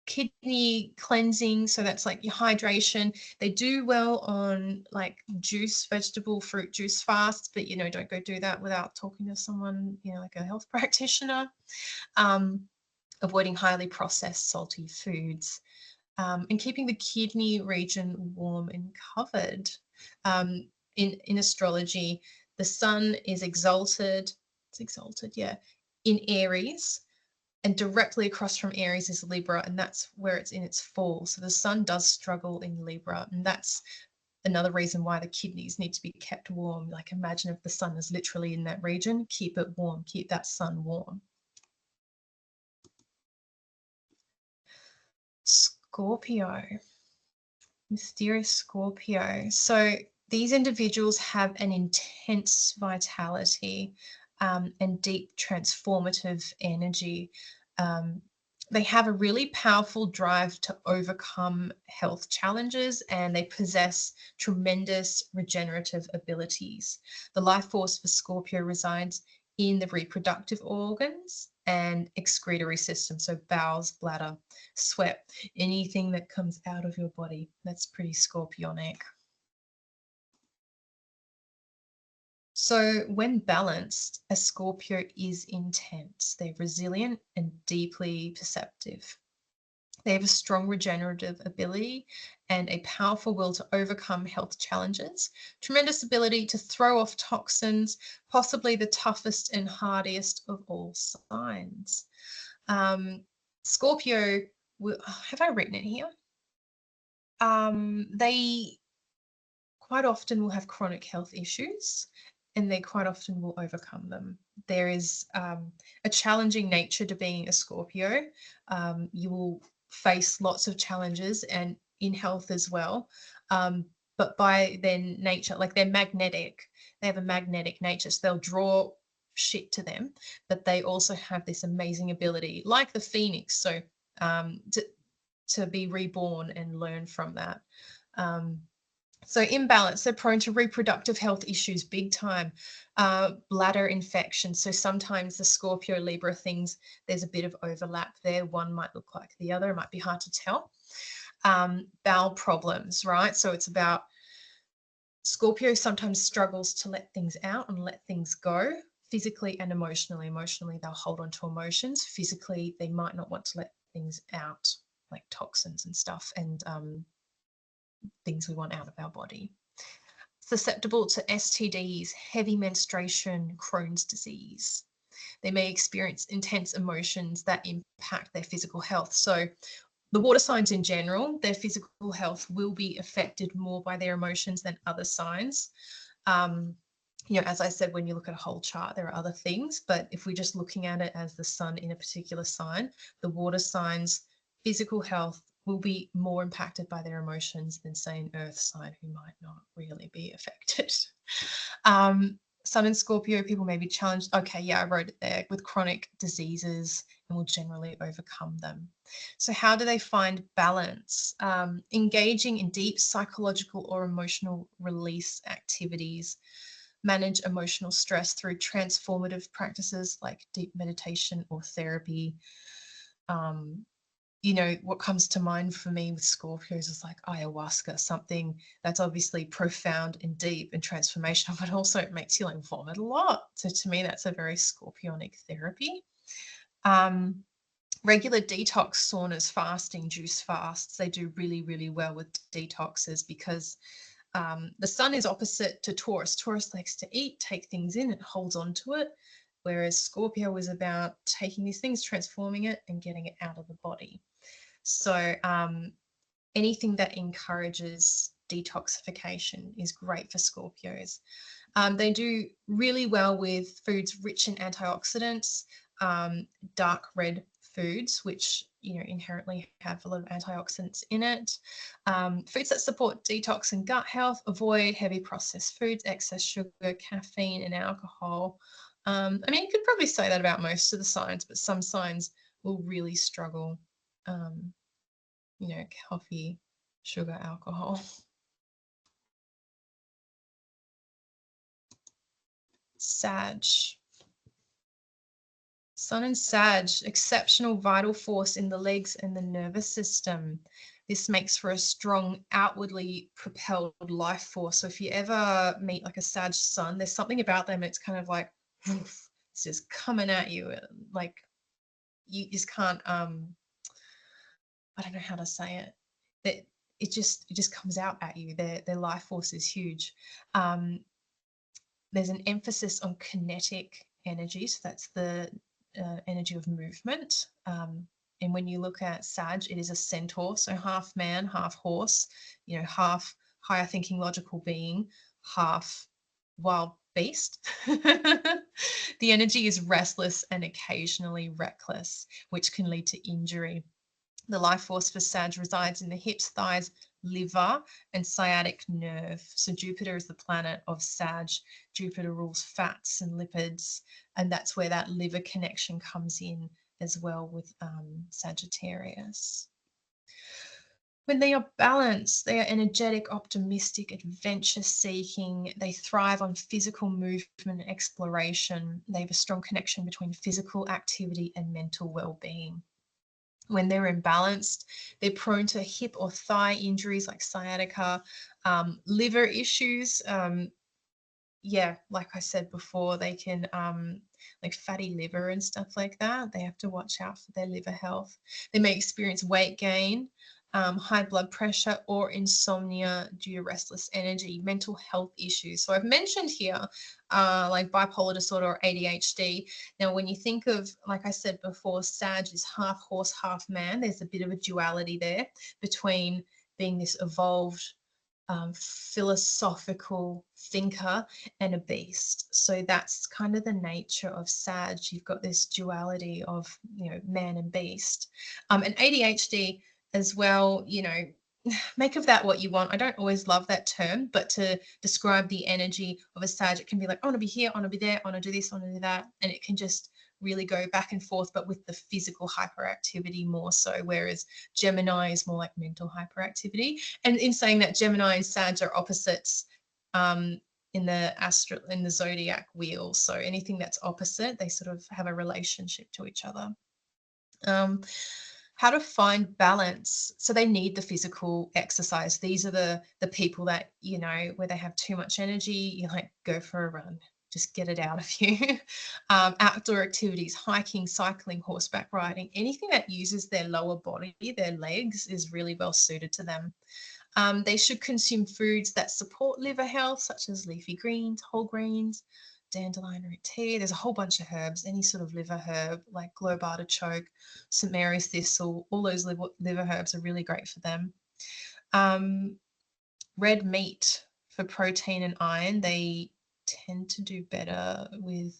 Kidney cleansing, so that's like your hydration. They do well on like juice, vegetable, fruit juice fasts, but don't go do that without talking to someone, like a health practitioner. Avoiding highly processed salty foods, and keeping the kidney region warm and covered. In astrology, the sun is exalted. It's exalted, yeah, in Aries, and directly across from Aries is Libra, and that's where it's in its fall. So the sun does struggle in Libra, and that's another reason why the kidneys need to be kept warm. Like, imagine if the sun is literally in that region, keep it warm, keep that sun warm. Scorpio, mysterious Scorpio. So these individuals have an intense vitality and deep transformative energy. They have a really powerful drive to overcome health challenges, and they possess tremendous regenerative abilities. The life force for Scorpio resides in the reproductive organs and excretory system, so bowels, bladder, sweat, anything that comes out of your body. That's pretty scorpionic. So when balanced, a Scorpio is intense. They're resilient and deeply perceptive. They have a strong regenerative ability and a powerful will to overcome health challenges, tremendous ability to throw off toxins, possibly the toughest and hardiest of all signs. Scorpio, have I written it here? They quite often will have chronic health issues, and they quite often will overcome them. There is a challenging nature to being a Scorpio. You will face lots of challenges and in health as well. But by their nature, like they're magnetic, they have a magnetic nature. So they'll draw shit to them, but they also have this amazing ability, like the phoenix. So to be reborn and learn from that. So imbalance, they're prone to reproductive health issues big time, bladder infection. So sometimes the Scorpio Libra things, there's a bit of overlap there. One might look like the other. It might be hard to tell. Bowel problems, right? So it's about Scorpio sometimes struggles to let things out and let things go physically and emotionally. Emotionally, they'll hold on to emotions. Physically, they might not want to let things out, like toxins and stuff, and things we want out of our body. Susceptible to STDs, heavy menstruation, Crohn's disease. They may experience intense emotions that impact their physical health. So the water signs in general, their physical health will be affected more by their emotions than other signs. As I said, when you look at a whole chart, there are other things, but if we're just looking at it as the sun in a particular sign, the water signs' physical health will be more impacted by their emotions than, say, an earth sign who might not really be affected. Sun and Scorpio people may be challenged. Okay, yeah, I wrote it there, with chronic diseases, and will generally overcome them. So how do they find balance? Engaging in deep psychological or emotional release activities, manage emotional stress through transformative practices like deep meditation or therapy. What comes to mind for me with Scorpios is like ayahuasca, something that's obviously profound and deep and transformational, but also it makes you like vomit a lot. So to me, that's a very Scorpionic therapy. Regular detox saunas, fasting, juice fasts, they do really, really well with detoxes because the sun is opposite to Taurus. Taurus likes to eat, take things in, it holds on to it, whereas Scorpio is about taking these things, transforming it, and getting it out of the body. So anything that encourages detoxification is great for Scorpios. They do really well with foods rich in antioxidants, dark red foods, which inherently have a lot of antioxidants in it. Foods that support detox and gut health, avoid heavy processed foods, excess sugar, caffeine, and alcohol. You could probably say that about most of the signs, but some signs will really struggle. Coffee, sugar, alcohol. Sag. Sun and Sag, exceptional vital force in the legs and the nervous system. This makes for a strong, outwardly propelled life force. So if you ever meet like a Sag Sun, there's something about them. It's kind of like, oof, it's just coming at you. Like you just can't, I don't know how to say it. That it just comes out at you. Their life force is huge. There's an emphasis on kinetic energy. So that's the energy of movement. And when you look at Sag, it is a centaur, so half man, half horse, half higher thinking logical being, half wild beast. The energy is restless and occasionally reckless, which can lead to injury. The life force for Sag resides in the hips, thighs, liver, and sciatic nerve. So Jupiter is the planet of Sag. Jupiter rules fats and lipids, and that's where that liver connection comes in as well with Sagittarius. When they are balanced, they are energetic, optimistic, adventure seeking. They thrive on physical movement and exploration. They have a strong connection between physical activity and mental well-being. When they're imbalanced, they're prone to hip or thigh injuries like sciatica, liver issues. Like I said before, they can like fatty liver and stuff like that. They have to watch out for their liver health. They may experience weight gain, high blood pressure, or insomnia due to restless energy, mental health issues. So I've mentioned here like bipolar disorder or ADHD. Now, when you think of, like I said before, Sag is half horse, half man. There's a bit of a duality there between being this evolved philosophical thinker and a beast. So that's kind of the nature of Sag. You've got this duality of, man and beast. And ADHD as well, make of that what you want. I don't always love that term, but to describe the energy of a Sag, it can be like, I want to be here, I want to be there, I want to do this, I want to do that. And it can just really go back and forth, but with the physical hyperactivity more so, whereas Gemini is more like mental hyperactivity. And in saying that, Gemini and Sag are opposites in the zodiac wheel. So anything that's opposite, they sort of have a relationship to each other. How to find balance. So they need the physical exercise. These are the people that, where they have too much energy, you like go for a run, just get it out of you. Outdoor activities, hiking, cycling, horseback riding, anything that uses their lower body, their legs, is really well suited to them. They should consume foods that support liver health, such as leafy greens, whole grains, dandelion root tea. There's a whole bunch of herbs, any sort of liver herb like globe artichoke, St Mary's thistle, all those liver herbs are really great for them. Red meat for protein and iron. They tend to do better with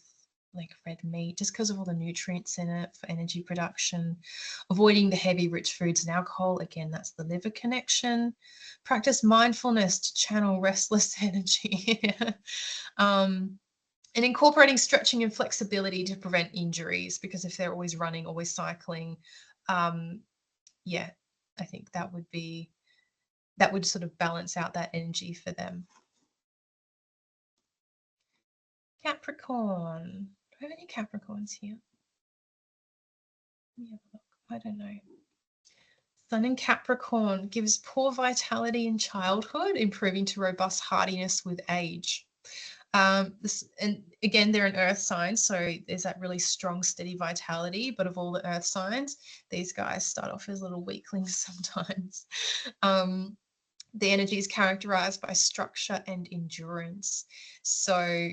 like red meat just because of all the nutrients in it for energy production. Avoiding the heavy rich foods and alcohol, again, that's the liver connection. Practice mindfulness to channel restless energy. And incorporating stretching and flexibility to prevent injuries, because if they're always running, always cycling, I think that would sort of balance out that energy for them. Capricorn. Do I have any Capricorns here? Let me have a look. I don't know. Sun in Capricorn gives poor vitality in childhood, improving to robust hardiness with age. And again, they're an earth sign, so there's that really strong, steady vitality. But of all the earth signs, these guys start off as little weaklings sometimes. The energy is characterized by structure and endurance. So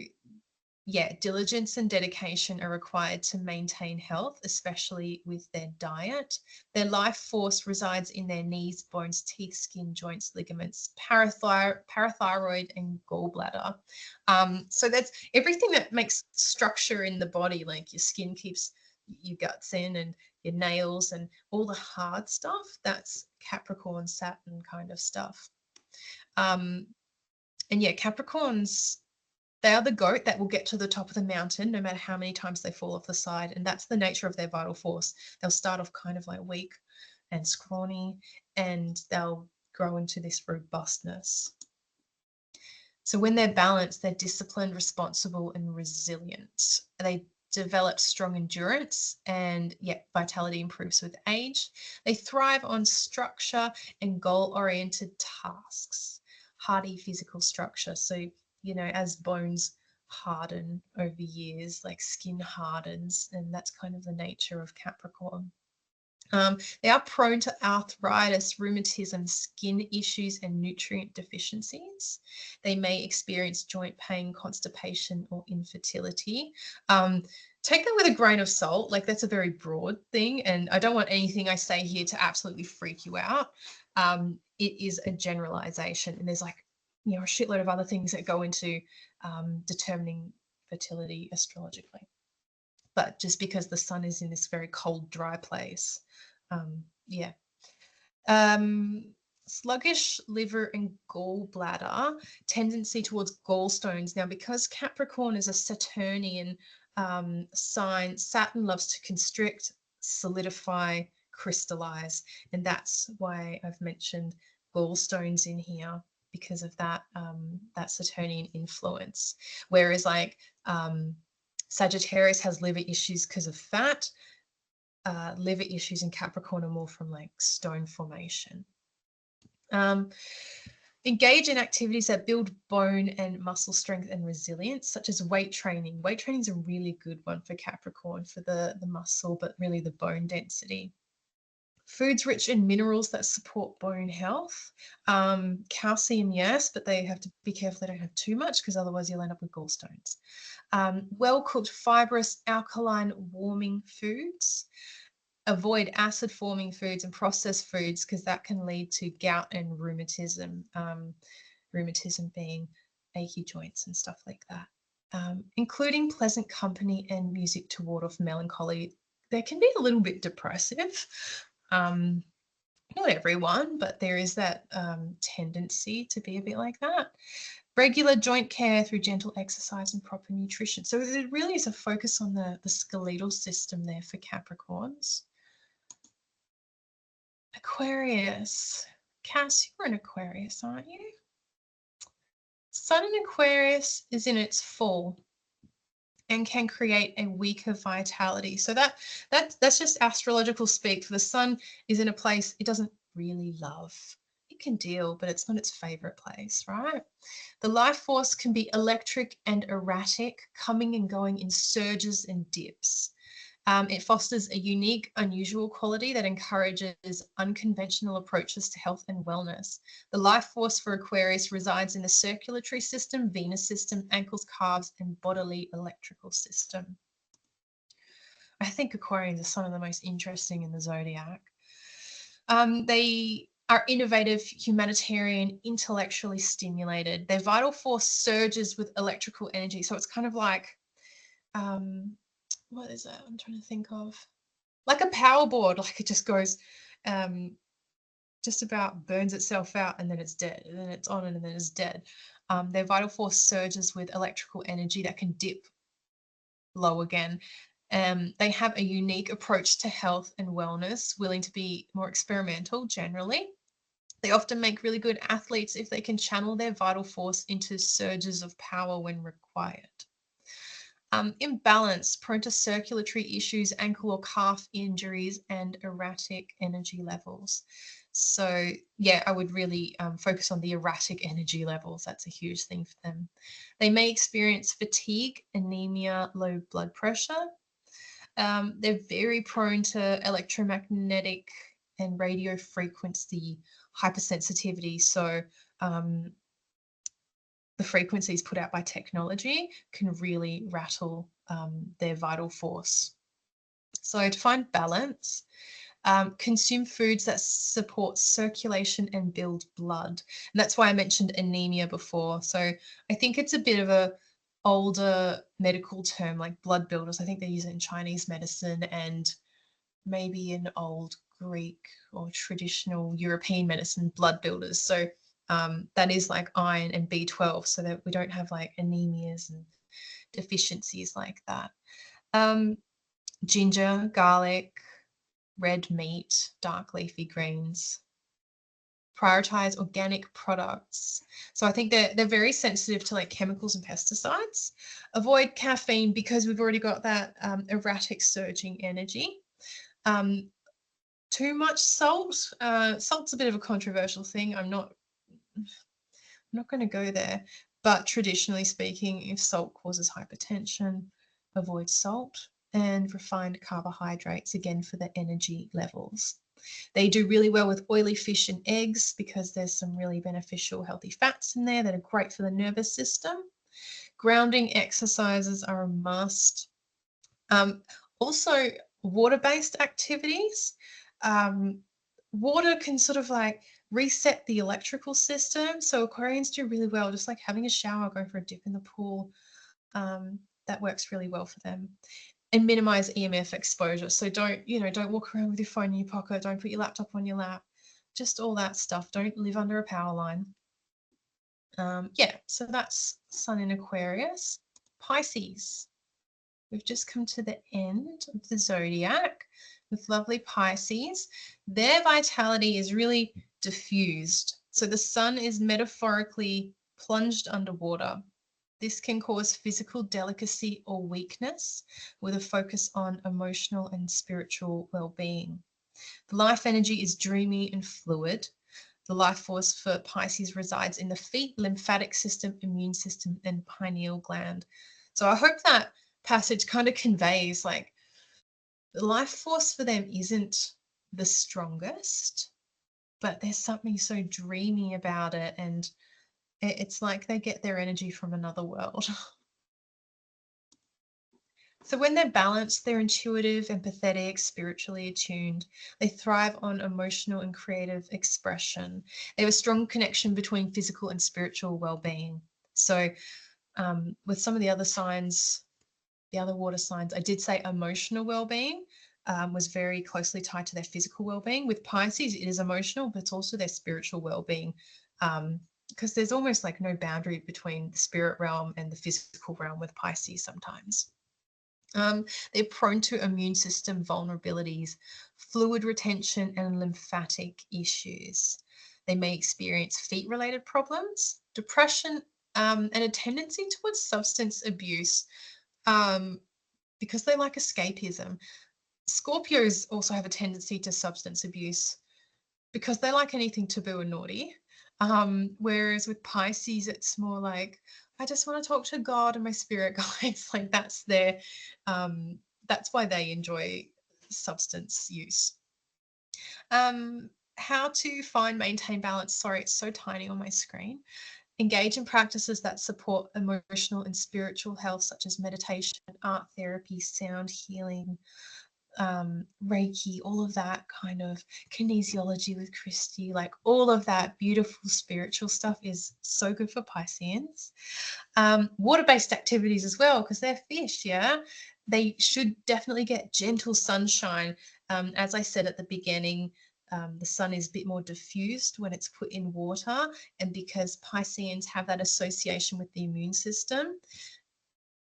diligence and dedication are required to maintain health, especially with their diet. Their life force resides in their knees, bones, teeth, skin, joints, ligaments, parathyroid, and gallbladder. So that's everything that makes structure in the body, like your skin keeps your guts in, and your nails and all the hard stuff. That's Capricorn, Saturn kind of stuff. Capricorns, they are the goat that will get to the top of the mountain no matter how many times they fall off the side. And that's the nature of their vital force. They'll start off kind of like weak and scrawny, and they'll grow into this robustness. So when they're balanced, they're disciplined, responsible, and resilient. They develop strong endurance, and yet vitality improves with age. They thrive on structure and goal-oriented tasks, hardy physical structure. So, as bones harden over years, like skin hardens, and that's kind of the nature of Capricorn. They are prone to arthritis, rheumatism, skin issues, and nutrient deficiencies. They may experience joint pain, constipation, or infertility. Take that with a grain of salt. Like, that's a very broad thing, and I don't want anything I say here to absolutely freak you out. It is a generalization, and there's a shitload of other things that go into determining fertility astrologically. But just because the sun is in this very cold, dry place, yeah. Sluggish liver and gallbladder, tendency towards gallstones. Now, because Capricorn is a Saturnian sign, Saturn loves to constrict, solidify, crystallize, and that's why I've mentioned gallstones in here, because of that Saturnian influence. Whereas Sagittarius has liver issues because of fat. Liver issues in Capricorn are more from stone formation. Engage in activities that build bone and muscle strength and resilience, such as weight training. Weight training is a really good one for Capricorn, for the muscle, but really the bone density. Foods rich in minerals that support bone health. Calcium, yes, but they have to be careful they don't have too much, because otherwise you'll end up with gallstones. Well-cooked, fibrous, alkaline, warming foods. Avoid acid-forming foods and processed foods, because that can lead to gout and rheumatism. Rheumatism being achy joints and stuff like that. Including pleasant company and music to ward off melancholy. They can be a little bit depressive. Not everyone, but there is that tendency to be a bit like that. Regular joint care through gentle exercise and proper nutrition. So it really is a focus on the skeletal system there for Capricorns. Aquarius. Cass, you're an Aquarius, aren't you? Sun in Aquarius is in its full and can create a weaker vitality. So that's just astrological speak. The sun is in a place it doesn't really love. It can deal, but it's not its favorite place, right? The life force can be electric and erratic, coming and going in surges and dips. It fosters a unique, unusual quality that encourages unconventional approaches to health and wellness. The life force for Aquarius resides in the circulatory system, venous system, ankles, calves, and bodily electrical system. I think Aquarians are some of the most interesting in the zodiac. They are innovative, humanitarian, intellectually stimulated. Their vital force surges with electrical energy. So it's kind of like, what is that? I'm trying to think of. Like a power board, like it just goes, just about burns itself out, and then it's dead, and then it's on, and then it's dead. Their vital force surges with electrical energy that can dip low again. They have a unique approach to health and wellness, willing to be more experimental generally. They often make really good athletes if they can channel their vital force into surges of power when required. Imbalance, prone to circulatory issues, ankle or calf injuries, and erratic energy levels. So yeah, I would really focus on the erratic energy levels. That's a huge thing for them. They may experience fatigue, anemia, low blood pressure. They're very prone to electromagnetic and radio frequency hypersensitivity. So the frequencies put out by technology can really rattle their vital force. So to find balance, consume foods that support circulation and build blood. And that's why I mentioned anemia before. So I think it's a bit of a older medical term, like blood builders. I think they use it in Chinese medicine and maybe in old Greek or traditional European medicine, blood builders. So that is like iron and B12, so that we don't have like anemias and deficiencies like that. Ginger, garlic, red meat, dark leafy greens. prioritize organic products. So I think they're very sensitive to like chemicals and pesticides. Avoid caffeine because we've already got that erratic surging energy. Too much salt. Salt's a bit of a controversial thing. I'm not going to go there. But traditionally speaking, if salt causes hypertension, avoid salt, and refined carbohydrates again for the energy levels. They do really well with oily fish and eggs because there's some really beneficial healthy fats in there that are great for the nervous system. Grounding exercises are a must. Also, water-based activities. Water can sort of like reset the electrical system. So Aquarians do really well, just like having a shower, going for a dip in the pool. That works really well for them. And minimize EMF exposure. So don't walk around with your phone in your pocket. Don't put your laptop on your lap. Just all that stuff. Don't live under a power line. Yeah, so that's Sun in Aquarius. Pisces. We've just come to the end of the zodiac with lovely Pisces. Their vitality is really diffused. So the sun is metaphorically plunged underwater. This can cause physical delicacy or weakness with a focus on emotional and spiritual well-being. The life energy is dreamy and fluid. The life force for Pisces resides in the feet, lymphatic system, immune system, and pineal gland. So I hope that passage kind of conveys like the life force for them isn't the strongest, but there's something so dreamy about it, and it's like they get their energy from another world. So when they're balanced, they're intuitive, empathetic, spiritually attuned. They thrive on emotional and creative expression. They have a strong connection between physical and spiritual well-being. So with some of the other signs, the other water signs, I did say emotional well-being was very closely tied to their physical well-being. With Pisces, it is emotional, but it's also their spiritual well-being, because there's almost like no boundary between the spirit realm and the physical realm with Pisces sometimes. They're prone to immune system vulnerabilities, fluid retention, and lymphatic issues. They may experience feet-related problems, depression, and a tendency towards substance abuse because they like escapism. Scorpios also have a tendency to substance abuse because they like anything taboo and naughty. Whereas with Pisces, it's more like, I just want to talk to God and my spirit guides. Like that's that's why they enjoy substance use. How to find, maintain balance. Sorry, it's so tiny on my screen. Engage in practices that support emotional and spiritual health, such as meditation, art therapy, sound healing, Reiki, all of that kind of kinesiology with Christy, like all of that beautiful spiritual stuff is so good for Pisceans. Water-based activities as well, because they're fish, yeah? They should definitely get gentle sunshine. As I said at the beginning, the sun is a bit more diffused when it's put in water, and because Pisceans have that association with the immune system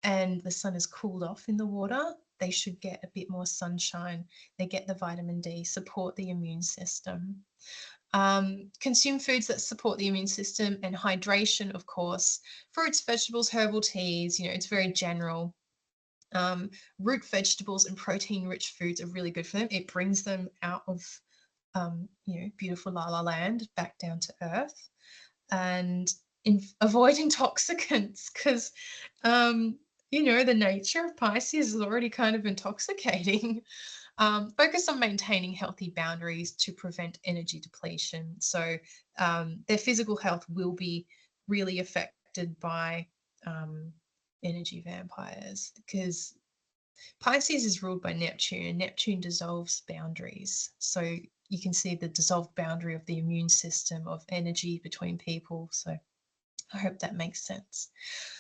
and the sun is cooled off in the water, they should get a bit more sunshine. They get the vitamin D, support the immune system. Consume foods that support the immune system and hydration, of course. Fruits, vegetables, herbal teas, it's very general. Root vegetables and protein-rich foods are really good for them. It brings them out of, beautiful La La Land back down to earth. And avoid intoxicants because, the nature of Pisces is already kind of intoxicating. Focus on maintaining healthy boundaries to prevent energy depletion. So their physical health will be really affected by energy vampires because Pisces is ruled by Neptune, and Neptune dissolves boundaries. So you can see the dissolved boundary of the immune system, of energy between people. So I hope that makes sense.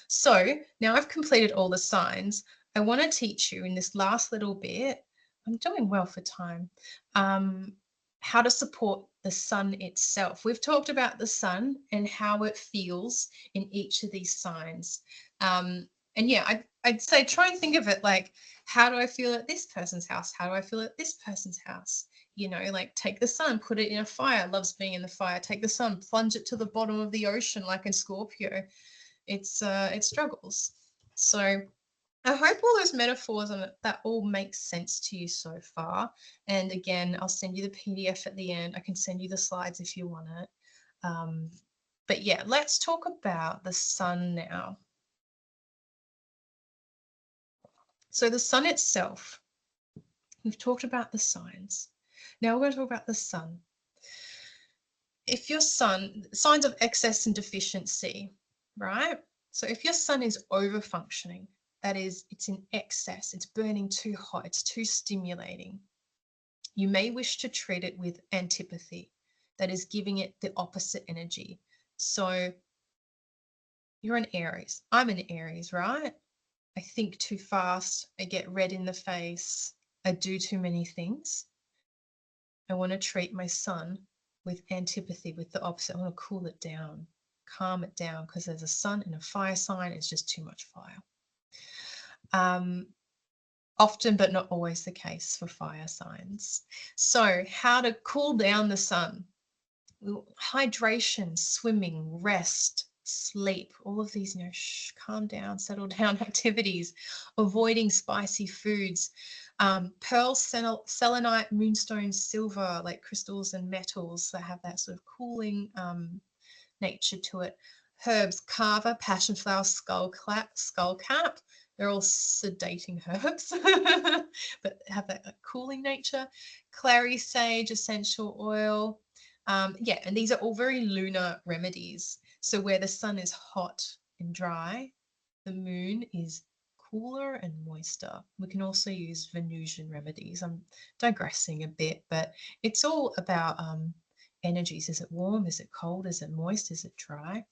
So now I've completed all the signs. I want to teach you in this last little bit, I'm doing well for time, how to support the sun itself. We've talked about the sun and how it feels in each of these signs. And yeah, I'd say try and think of it like, how do I feel at this person's house? How do I feel at this person's house? like take the sun, put it in a fire, loves being in the fire, take the sun, plunge it to the bottom of the ocean like in Scorpio. It struggles. So I hope all those metaphors and that all makes sense to you so far. And again, I'll send you the PDF at the end. I can send you the slides if you want it. But yeah, let's talk about the sun now. So the sun itself, we've talked about the signs. Now we're going to talk about the sun. If your sun, signs of excess and deficiency, right? So if your sun is over functioning, that is, it's in excess, it's burning too hot, it's too stimulating, you may wish to treat it with antipathy, that is giving it the opposite energy. So you're an Aries. I'm an Aries, right? I think too fast. I get red in the face. I do too many things. I want to treat my sun with antipathy, with the opposite. I want to cool it down, calm it down, because there's a sun and a fire sign. It's just too much fire. Often, but not always the case for fire signs. So how to cool down the sun? Hydration, swimming, rest, sleep, all of these, calm down, settle down activities, avoiding spicy foods, pearl, selenite, moonstone, silver, like crystals and metals that have that sort of cooling nature to it. Herbs, carver, passion flower, skull cap. They're all sedating herbs, but have that cooling nature. Clary sage, essential oil. Yeah, and these are all very lunar remedies. So where the sun is hot and dry, the moon is cooler and moister. We can also use Venusian remedies. I'm digressing a bit, but it's all about energies. Is it warm? Is it cold? Is it moist? Is it dry?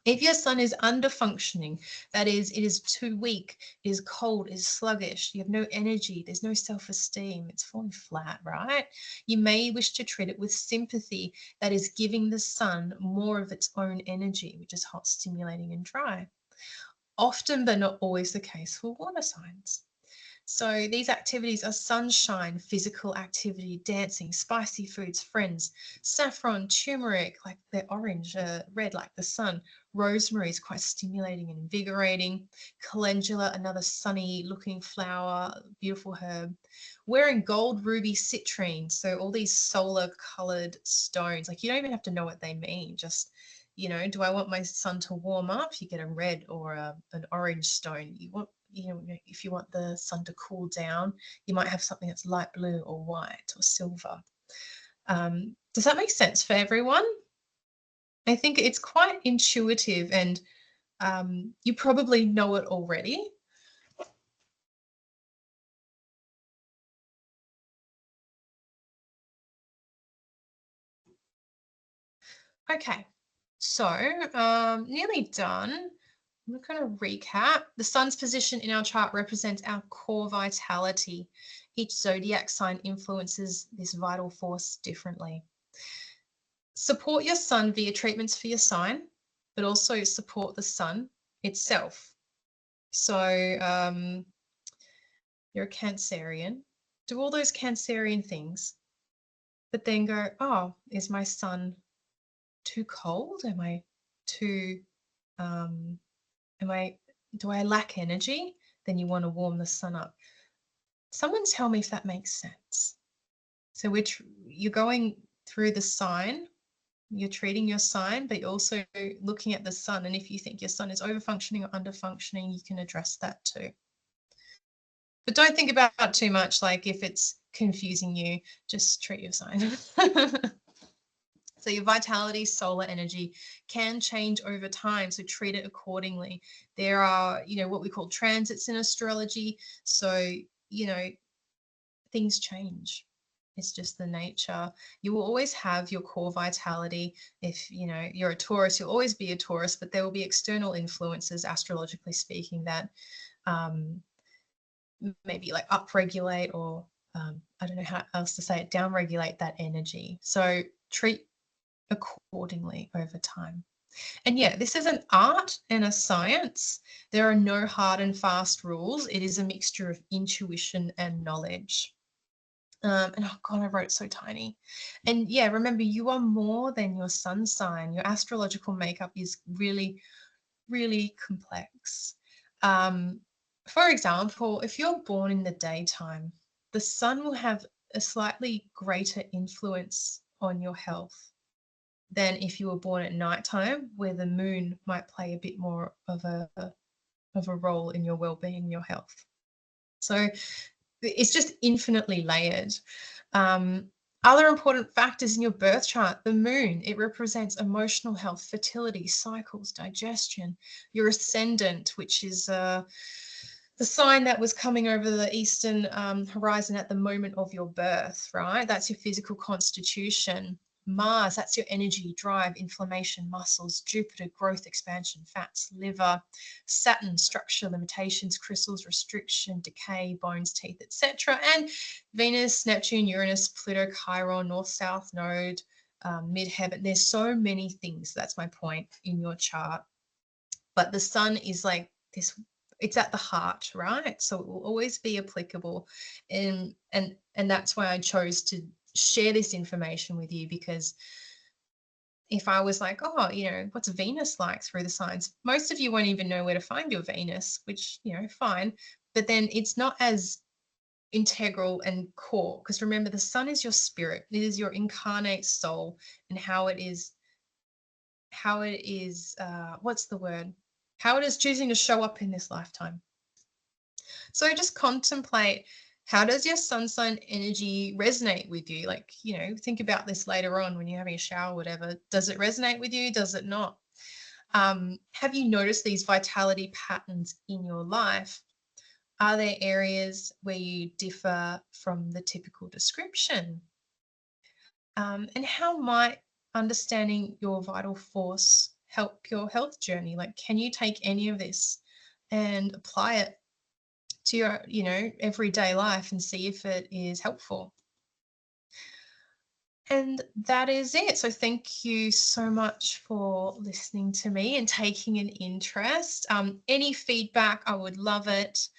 If your sun is under functioning, that is, it is too weak, it is cold, it is sluggish, you have no energy, there's no self-esteem, it's falling flat, right? You may wish to treat it with sympathy, that is giving the sun more of its own energy, which is hot, stimulating, and dry. Often, but not always the case for water signs. So these activities are sunshine, physical activity, dancing, spicy foods, friends, saffron, turmeric, like they're orange, red like the sun. Rosemary is quite stimulating and invigorating. Calendula, another sunny looking flower, beautiful herb. Wearing gold, ruby, citrine. So all these solar colored stones, like you don't even have to know what they mean. Just, do I want my sun to warm up? You get a red or an orange stone. If you want the sun to cool down, you might have something that's light blue or white or silver. Does that make sense for everyone? I think it's quite intuitive, and you probably know it already. Okay, so nearly done. I'm going to recap. The sun's position in our chart represents our core vitality. Each zodiac sign influences this vital force differently. Support your sun via treatments for your sign, but also support the sun itself. So you're a Cancerian. Do all those Cancerian things, but then go, oh, is my sun too cold? Am I too do I lack energy? Then you want to warm the sun up. Someone tell me if that makes sense. So you're going through the sign, you're treating your sign, but you're also looking at the sun. And if you think your sun is over-functioning or under-functioning, you can address that too. But don't think about it too much. Like if it's confusing you, just treat your sign. So your vitality, solar energy can change over time. So treat it accordingly. There are, what we call transits in astrology. So, things change. It's just the nature. You will always have your core vitality. If, you're a Taurus, you'll always be a Taurus, but there will be external influences, astrologically speaking, that maybe like upregulate or I don't know how else to say it, downregulate that energy. So treat accordingly over time. And yeah, this is an art and a science. There are no hard and fast rules. It is a mixture of intuition and knowledge. And oh God, I wrote it so tiny. And yeah, remember, you are more than your sun sign. Your astrological makeup is really, really complex. For example, if you're born in the daytime, the sun will have a slightly greater influence on your health than if you were born at nighttime, where the moon might play a bit more of a role in your well-being, your health. So it's just infinitely layered. Other important factors in your birth chart: the moon, it represents emotional health, fertility, cycles, digestion. Your ascendant, which is the sign that was coming over the eastern horizon at the moment of your birth, right? That's your physical constitution. Mars, that's your energy, drive, inflammation, muscles. Jupiter, growth, expansion, fats, liver. Saturn, structure, limitations, crystals, restriction, decay, bones, teeth, etc. And Venus, Neptune, Uranus, Pluto, Chiron, north-south node, midheaven. There's so many things, that's my point, in your chart. But the sun is like this, it's at the heart, right? So it will always be applicable. And that's why I chose to share this information with you, because if I was like, oh, what's Venus like through the signs? Most of you won't even know where to find your Venus, which, fine. But then it's not as integral and core, because remember, the sun is your spirit. It is your incarnate soul, and how it is, what's the word? How it is choosing to show up in this lifetime. So just contemplate, how does your sun sign energy resonate with you? Like, think about this later on when you're having a shower, whatever. Does it resonate with you? Does it not? Have you noticed these vitality patterns in your life? Are there areas where you differ from the typical description? And how might understanding your vital force help your health journey? Like, can you take any of this and apply it to your, everyday life and see if it is helpful? And that is it. So thank you so much for listening to me and taking an interest. Any feedback, I would love it.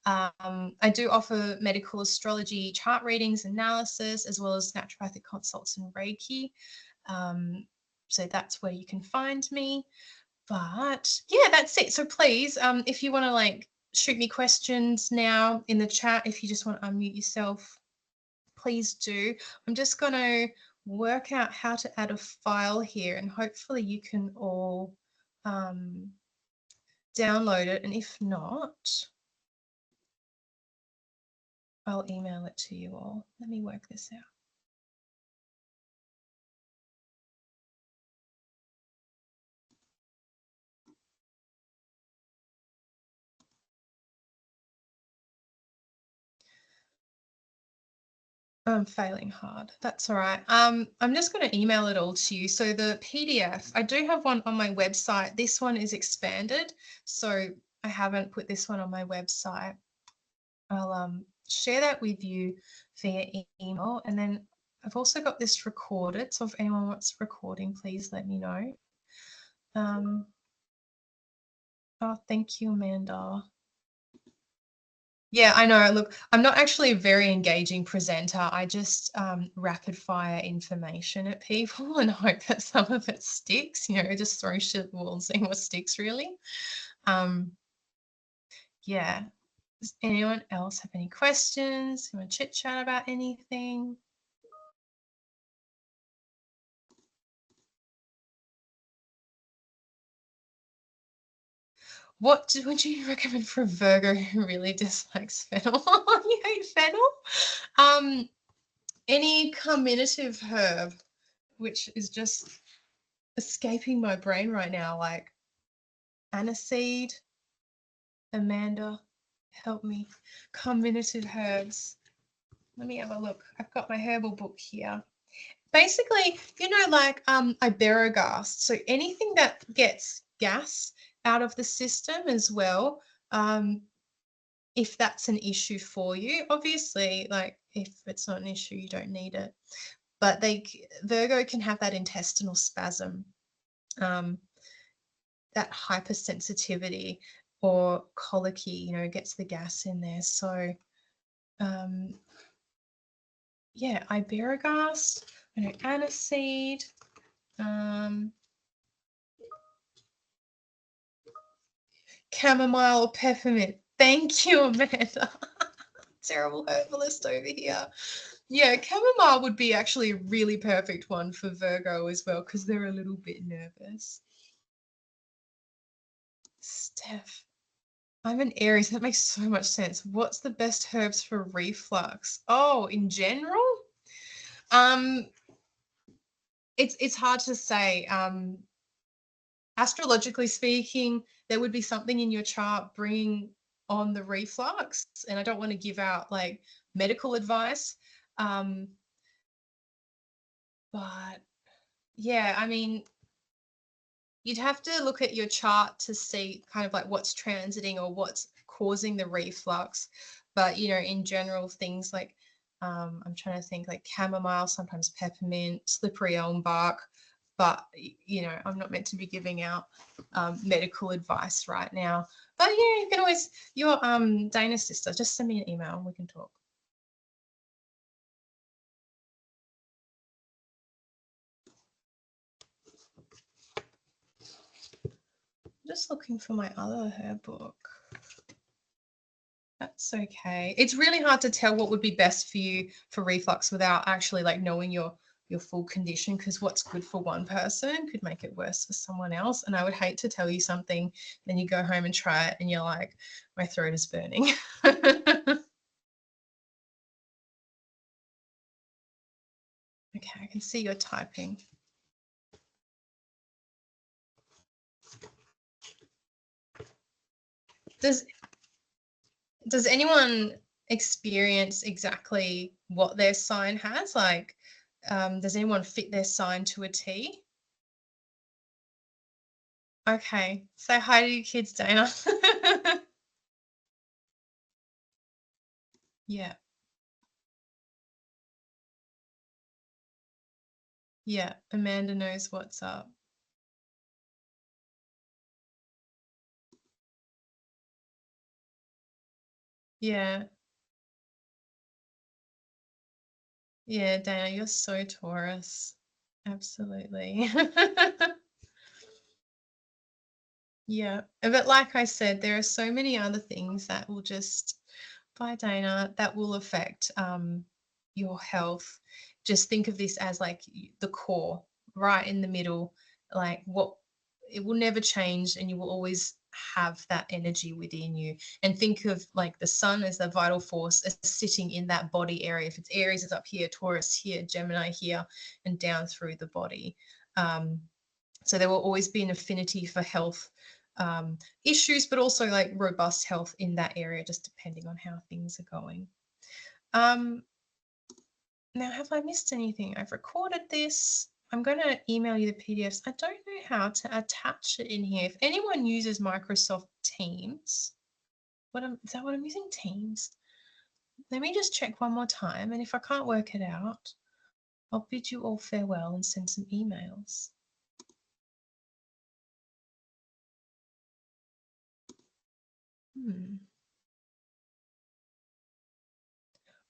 I do offer medical astrology chart readings, analysis, as well as naturopathic consults and Reiki. So that's where you can find me. But yeah, that's it. So please, if you want to shoot me questions now in the chat, if you just want to unmute yourself, please do. I'm just going to work out how to add a file here, and hopefully you can all download it. And if not, I'll email it to you all. Let me work this out. I'm failing hard. That's all right. I'm just going to email it all to you. So the PDF, I do have one on my website. This one is expanded, so I haven't put this one on my website. I'll share that with you via email. And then I've also got this recorded. So if anyone wants recording, please let me know. Oh, thank you, Amanda. Yeah, I know. Look, I'm not actually a very engaging presenter. I just rapid fire information at people and hope that some of it sticks. Just throw shit at the wall and see what sticks, really. Yeah. Does anyone else have any questions? You want to chit chat about anything? What would you recommend for a Virgo who really dislikes fennel? You hate fennel? Any carminative herb, which is just escaping my brain right now, like aniseed. Amanda, help me. Carminative herbs. Let me have a look. I've got my herbal book here. Basically, like iberogast. So anything that gets gas out of the system as well, if that's an issue for you. Obviously, like if it's not an issue, you don't need it. But Virgo can have that intestinal spasm, that hypersensitivity or colicky, gets the gas in there. So yeah, iberogast, I know aniseed, chamomile or peppermint. Thank you, Amanda. Terrible herbalist over here. Yeah, chamomile would be actually a really perfect one for Virgo as well because they're a little bit nervous. Steph, I'm an Aries. That makes so much sense. What's the best herbs for reflux? Oh, in general? It's hard to say. Astrologically speaking, there would be something in your chart bringing on the reflux, and I don't want to give out like medical advice. But yeah, I mean, you'd have to look at your chart to see kind of like what's transiting or what's causing the reflux. But in general, things like I'm trying to think like chamomile, sometimes peppermint, slippery elm bark. But I'm not meant to be giving out medical advice right now. But you can always your Dana's sister. Just send me an email. We can talk. Just looking for my other herb book. That's okay. It's really hard to tell what would be best for you for reflux without actually like knowing your full condition, because what's good for one person could make it worse for someone else. And I would hate to tell you something, then you go home and try it and you're like, my throat is burning. Okay, I can see you're typing. Does anyone experience exactly what their sign has? Like, does anyone fit their sign to a T? Okay, say hi to your kids, Dana. Yeah, yeah, Amanda knows what's up. Yeah, yeah, Dana, you're so Taurus. Absolutely. Yeah, but like I said, there are so many other things that will just, bye Dana, that will affect your health. Just think of this as like the core, right in the middle, like what it will never change, and you will always have that energy within you. And think of like the sun as the vital force as sitting in that body area. If it's Aries, it's up here, Taurus here, Gemini here, and down through the body. So there will always be an affinity for health issues, but also like robust health in that area, just depending on how things are going. Now, have I missed anything? I've recorded this. I'm going to email you the PDFs. I don't know how to attach it in here. If anyone uses Microsoft Teams, is that what I'm using? Teams? Let me just check one more time. And if I can't work it out, I'll bid you all farewell and send some emails.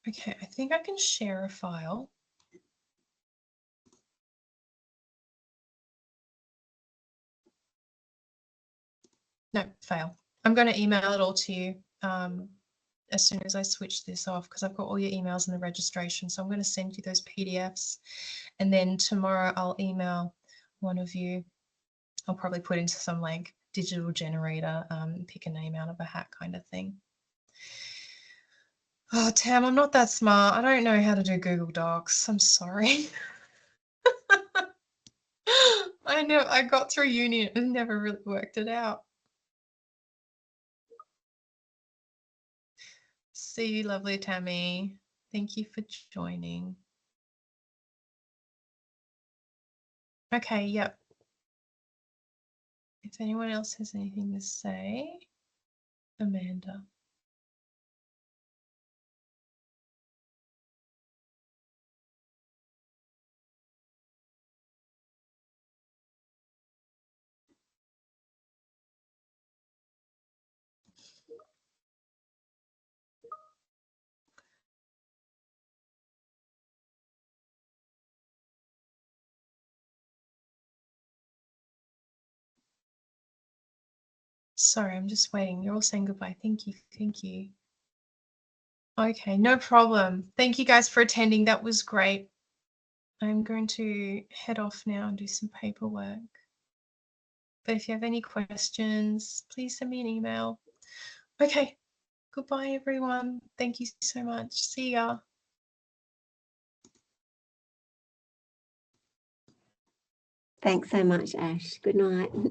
Okay, I think I can share a file. No, fail. I'm going to email it all to you as soon as I switch this off, because I've got all your emails in the registration. So I'm going to send you those PDFs. And then tomorrow I'll email one of you. I'll probably put into some like digital generator, pick a name out of a hat kind of thing. Oh, Tam, I'm not that smart. I don't know how to do Google Docs. I'm sorry. I know I got through uni and never really worked it out. See you, lovely Tammy. Thank you for joining. Okay, yep. If anyone else has anything to say, Amanda. Sorry, I'm just waiting. You're all saying goodbye. Thank you. Thank you. Okay, no problem. Thank you guys for attending. That was great. I'm going to head off now and do some paperwork. But if you have any questions, please send me an email. Okay, goodbye, everyone. Thank you so much. See ya. Thanks so much, Ash. Good night.